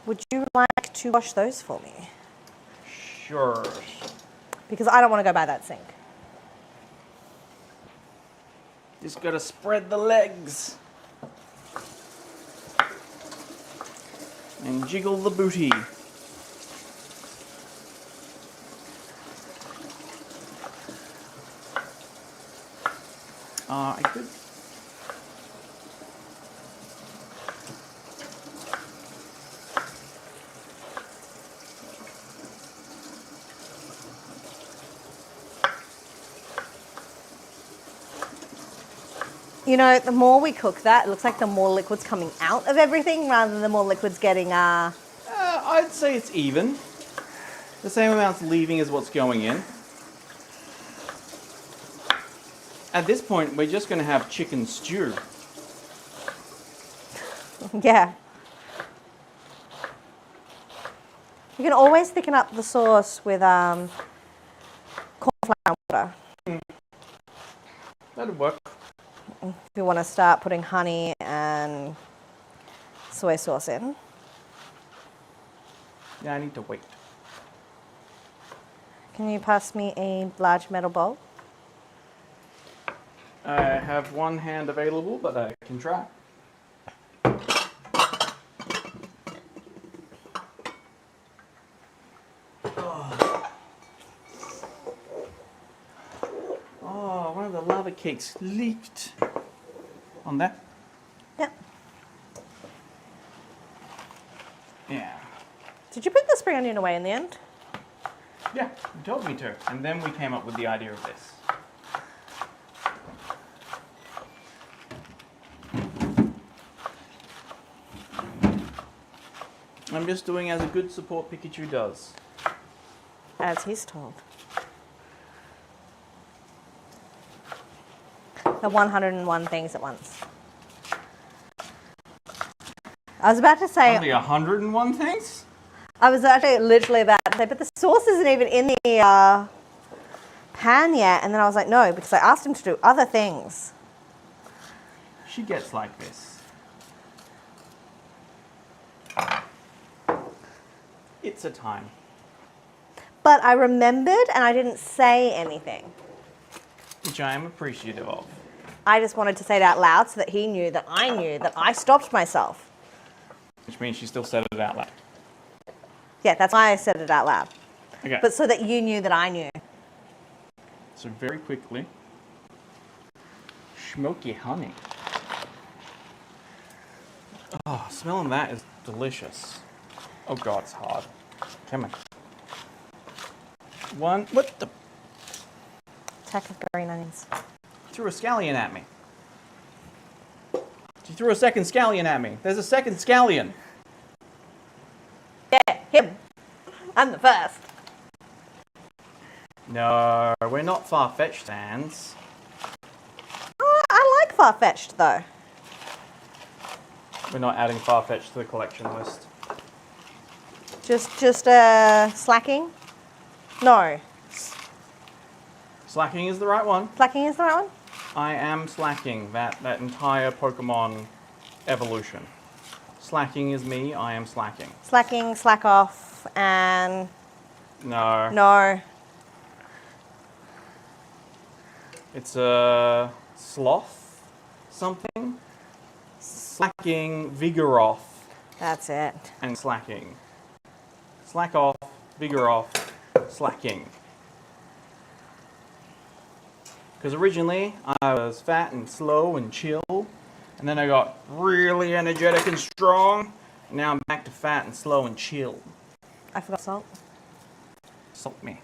Would you like to wash those for me? Sure. Because I don't want to go by that sink. Just gotta spread the legs. And jiggle the booty. I could. You know, the more we cook that, it looks like the more liquid's coming out of everything rather than the more liquid's getting, I'd say it's even. The same amount's leaving as what's going in. At this point, we're just going to have chicken stew. yeah. You can always thicken up the sauce with corn flour water. That'd work. If you want to start putting honey and soy sauce in. Yeah, I need to wait. Can you pass me a large metal bowl? I have one hand available, but I can try. Oh, one of the lava cakes leaked on that. Yep. Yeah. Did you put the spring onion away in the end? Yeah, you told me to. And then we came up with the idea of this. I'm just doing as a good support Pikachu does. As he's told. The 101 things at once. I was about to say... Only 101 things? I was actually literally about to say, but the sauce isn't even in the pan yet. And then I was like, no, because I asked him to do other things. She gets like this. It's a time. But I remembered and I didn't say anything. Which I am appreciative of. I just wanted to say it out loud so that he knew that I stopped myself. Which means she still said it out loud. Yeah, that's why I said it out loud. Okay. But so that you knew that I knew. So very quickly, smoky honey. Oh, smelling that is delicious. Oh God, it's hard. Come on. One, what the? Attack of green onions. Threw a scallion at me. She threw a second scallion at me. There's a second scallion. Yeah, him. I'm the first. No, we're not far-fetched fans. Oh, I like Farfetch'd though. We're not adding far-fetched to the collection list. Just slacking? No. Slacking is the right one. Slacking is the right one? I am slacking that entire Pokemon evolution. Slacking is me, I am slacking. Slacking, slack off, and No. no. It's a sloth something. Slacking, Vigoroth, That's it. and slacking. Slack off, Vigoroth, slacking. Because originally I was fat and slow and chill, and then I got really energetic and strong, and now I'm back to fat and slow and chill. I forgot salt. Salt me.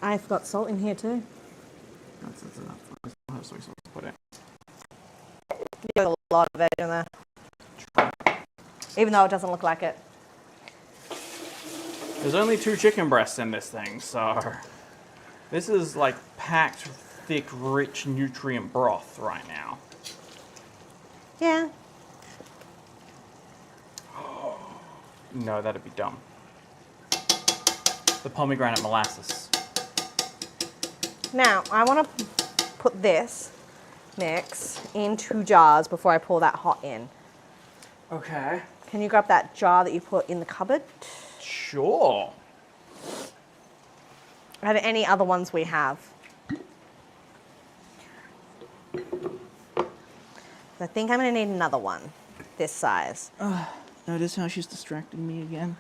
I forgot salt in here too. That's enough. I still have soy sauce to put in. You got a lot of veg in there. Even though it doesn't look like it. There's only 2 chicken breasts in this thing, so this is like packed, thick, rich, nutrient broth right now. Yeah. No, that'd be dumb. The pomegranate molasses. Now, I want to put this mix in 2 jars before I pour that hot in. Okay. Can you grab that jar that you put in the cupboard? Sure. And any other ones we have. I think I'm going to need another one this size. Notice how she's distracting me again?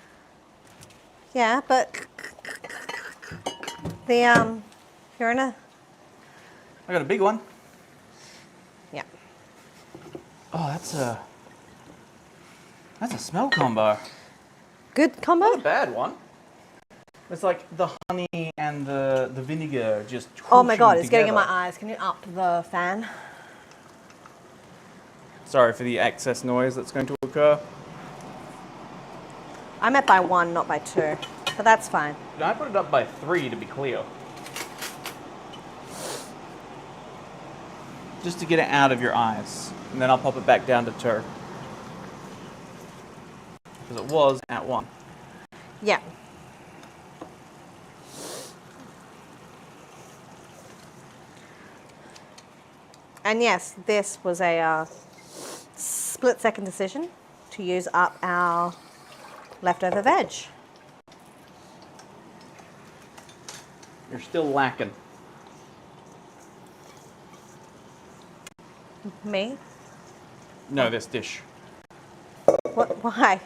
Yeah, but you're in a, I got a big one. yeah. Oh, that's a smell combo. Good combo? Not a bad one. It's like the honey and the vinegar just. Oh my god, it's getting in my together. eyes. Can you up the fan? Sorry for the excess noise that's going to occur. I meant by 1, not by 2. But that's fine. I put it up by 3 to be clear. Just to get it out of your eyes. And then I'll pop it back down to 2. Because it was at 1. Yeah. And yes, this was a split-second decision to use up our leftover veg. You're still lacking. Me? No, this dish. What? Why?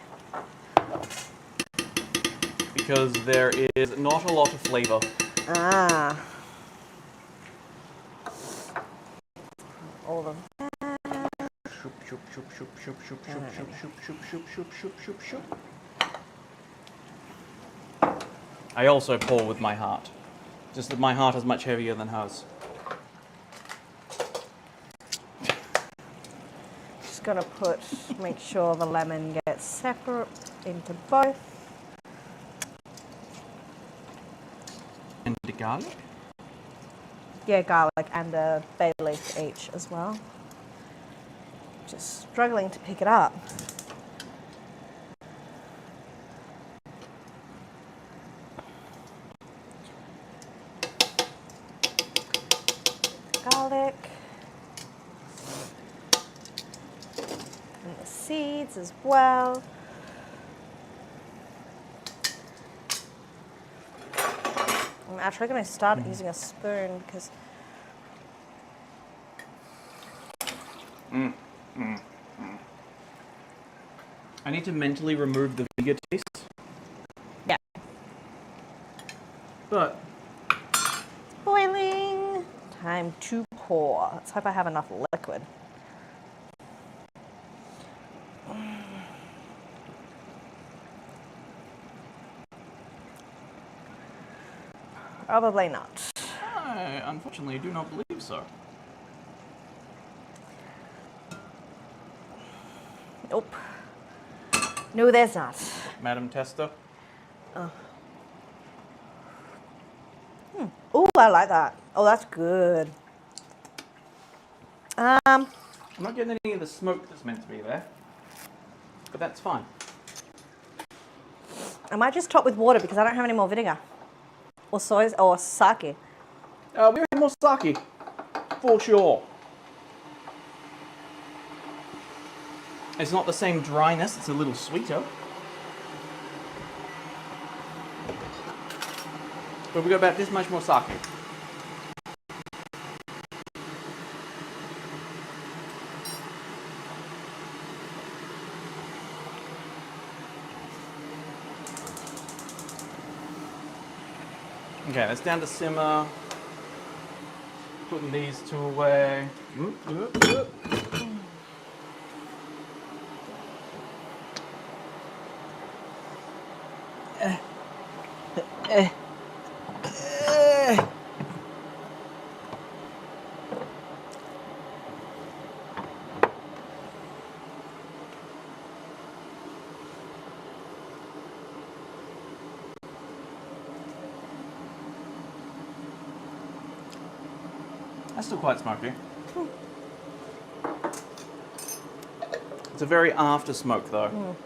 Because there is not a lot of flavor. Ah. All of them. Shoop, shoop, shoop, shoop, shoop, shoop, shoop, shoop, shoop, shoop, shoop, shoop, shoop, shoop, shoop. I also pour with my heart. Just that my heart is much heavier than hers. Just gonna make sure the lemon gets separate into both. And the garlic? Yeah, garlic and a bay leaf each as well. Just struggling to pick it up. Garlic. And the seeds as well. I'm actually going to start using a spoon because I need to mentally remove the vinegar taste. yeah, But boiling. Time to pour. Let's hope I have enough liquid. Probably not. I unfortunately do not believe so. Nope. No, there's not. Madam Tester? Oh, I like that. Oh, that's good. I'm not getting any of the smoke that's meant to be there. But that's fine. I might just top with water because I don't have any more vinegar. Or soy or sake. We have more sake. For sure. It's not the same dryness, it's a little sweeter. But we got about this much more sake. Okay, that's down to simmer. Putting these two away. That's still quite smoky. It's a very after smoke though.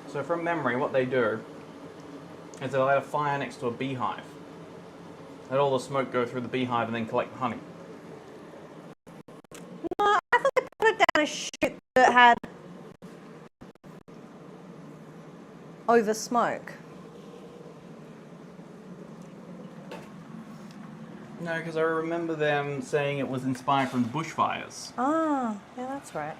So from memory, what they do is they light a fire next to a beehive. Let all the smoke go through the beehive and then collect the honey. No, I thought they put it down a chute that had over smoke. No, because I remember them saying it was inspired from bushfires. Ah, yeah, that's right.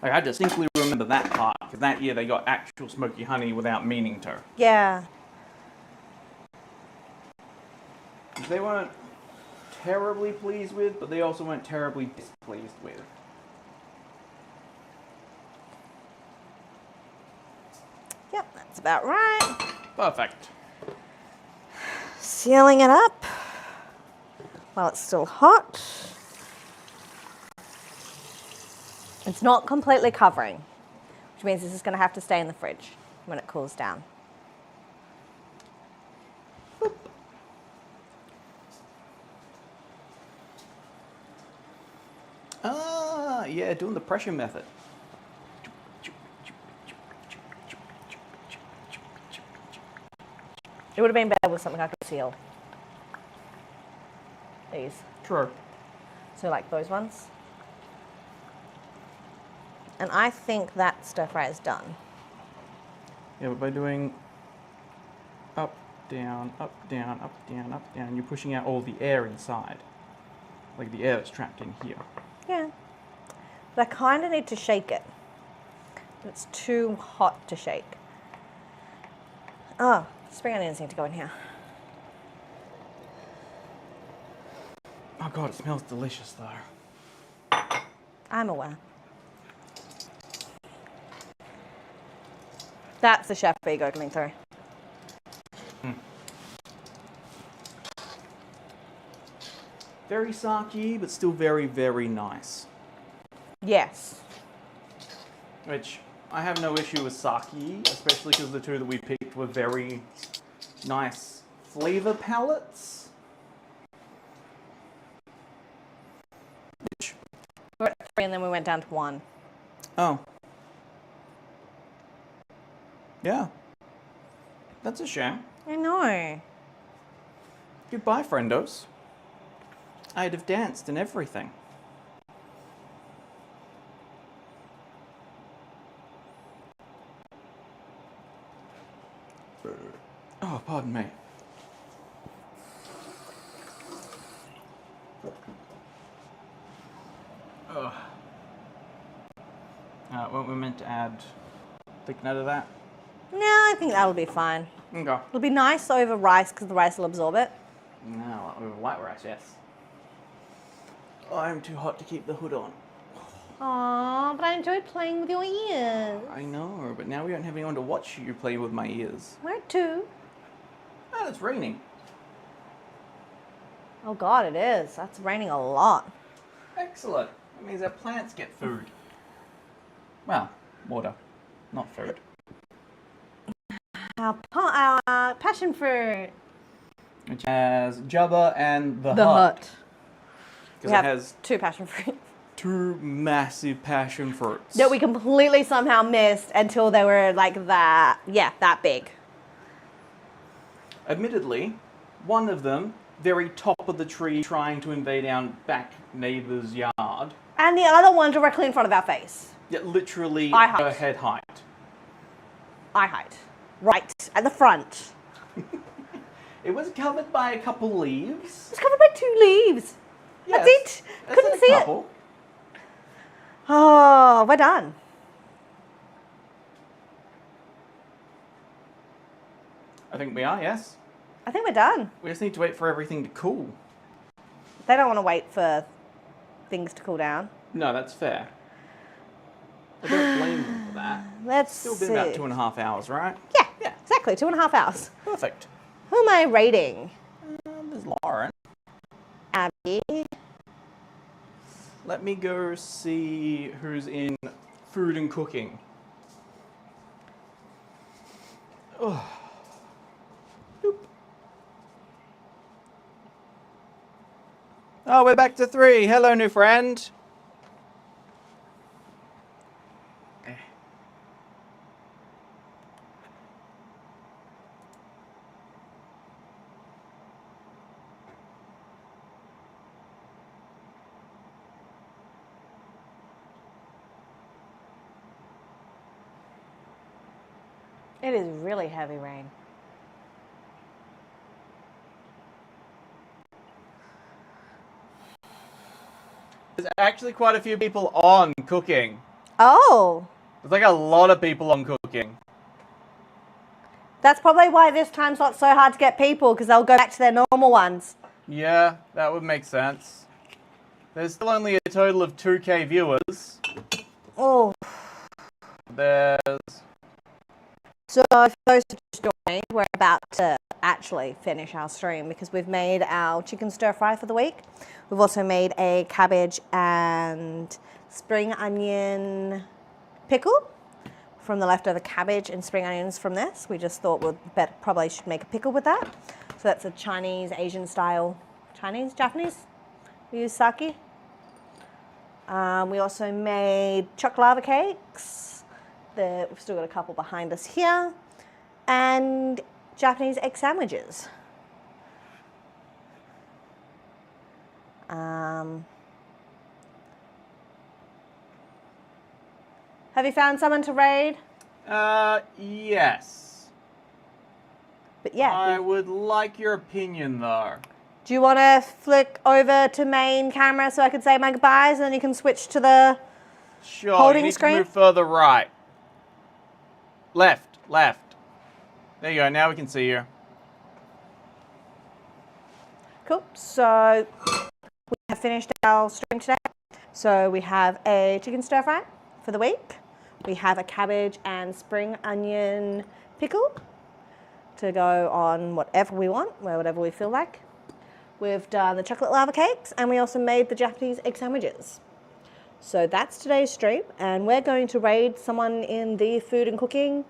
Like, I distinctly remember that part, because that year they got actual smoky honey without meaning to. Yeah. They weren't terribly pleased with, but they also weren't terribly displeased with. That's about right. Perfect. Sealing it up while it's still hot. It's not completely covering, which means this is going to have to stay in the fridge when it cools down. Boop. Yeah, doing the pressure method. It would have been better with something I could seal. These. True. So like those ones. And I think that stir fry is done. Yeah, but by doing up, down, up, down, up, down, up, down, you're pushing out all the air inside. Like the air that's trapped in here. Yeah. But I kind of need to shake it. It's too hot to shake. Oh, spring onions need to go in here. Oh god, it smells delicious though. I'm aware. That's the chef ego coming through. Very sake, but still very, very nice. Yes. Which, I have no issue with sake, especially because the two that we picked were very nice flavor palettes. Which, We're at 3 and then we went down to 1. oh. Yeah. That's a shame. I know. Goodbye, friendos. I'd have danced and everything. Oh, pardon me. Ugh. Weren't we meant to add thickener to that? No, I think that'll be fine. Okay. It'll be nice over rice because the rice will absorb it. No, over white rice, yes. Oh, I'm too hot to keep the hood on. Aww, but I enjoyed playing with your ears. I know, but now we don't have anyone to watch you play with my ears. Where to? Oh, it's raining. Oh god, it is. That's raining a lot. Excellent. That means our plants get food. Well, water, not food. Our passion fruit. Which has Jabba and the, The Hut. hut. Because We it have has 2 passion fruit. 2 massive passion fruits. That we completely somehow missed until they were like that. Yeah, that big. Admittedly, one of them, very top of the tree, trying to invade our back neighbour's yard. And the other one directly in front of our face. Yeah, literally Eye height. her head height. Eye height. Right at the front. It was covered by a couple leaves. It's covered by 2 leaves. That's Yes, it. that's Couldn't a see it. couple. Oh, we're done. I think we are, yes. I think we're done. We just need to wait for everything to cool. They don't want to wait for things to cool down. No, that's fair. I don't blame them for that. Let's Still see. been about 2.5 hours, right? Yeah, Yeah. exactly. 2.5 hours. Perfect. Who am I rating? There's Lauren. Abby. Let me go see who's in food and cooking. Oh. Doop. Oh, we're back to 3. Hello, new friend. It is really heavy rain. There's actually quite a few people on cooking. Oh, There's like a lot of people on cooking. that's probably why this time's not so hard to get people, because they'll go back to their normal ones. Yeah, that would make sense. There's still only a total of 2K viewers. Oh, There's So for those who just joined, we're about to actually finish our stream because we've made our chicken stir fry for the week. We've also made a cabbage and spring onion pickle from the leftover cabbage and spring onions from this. We just thought probably should make a pickle with that. So that's a Chinese, Asian style, Chinese, Japanese? We use sake. We also made chocolate lava cakes. We've still got a couple behind us here. And Japanese egg sandwiches. Have you found someone to raid? Yes. But yeah. I would like your opinion, though. Do you want to flick over to main camera so I can say my goodbyes and then you can switch to the Sure, holding you need screen? to move further right. Left, left. There you go, now we can see you. Cool. So we have finished our stream today. So we have a chicken stir fry for the week. We have a cabbage and spring onion pickle to go on whatever we want, whatever we feel like. We've done the chocolate lava cakes and we also made the Japanese egg sandwiches. So that's today's stream and we're going to raid someone in the food and cooking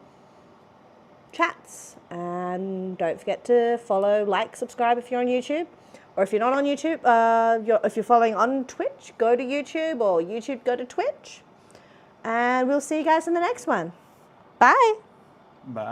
chats. And don't forget to follow, like, subscribe if you're on YouTube. Or if you're not on YouTube, if you're following on Twitch, go to YouTube, or YouTube, go to Twitch. And we'll see you guys in the next one. Bye. Bye.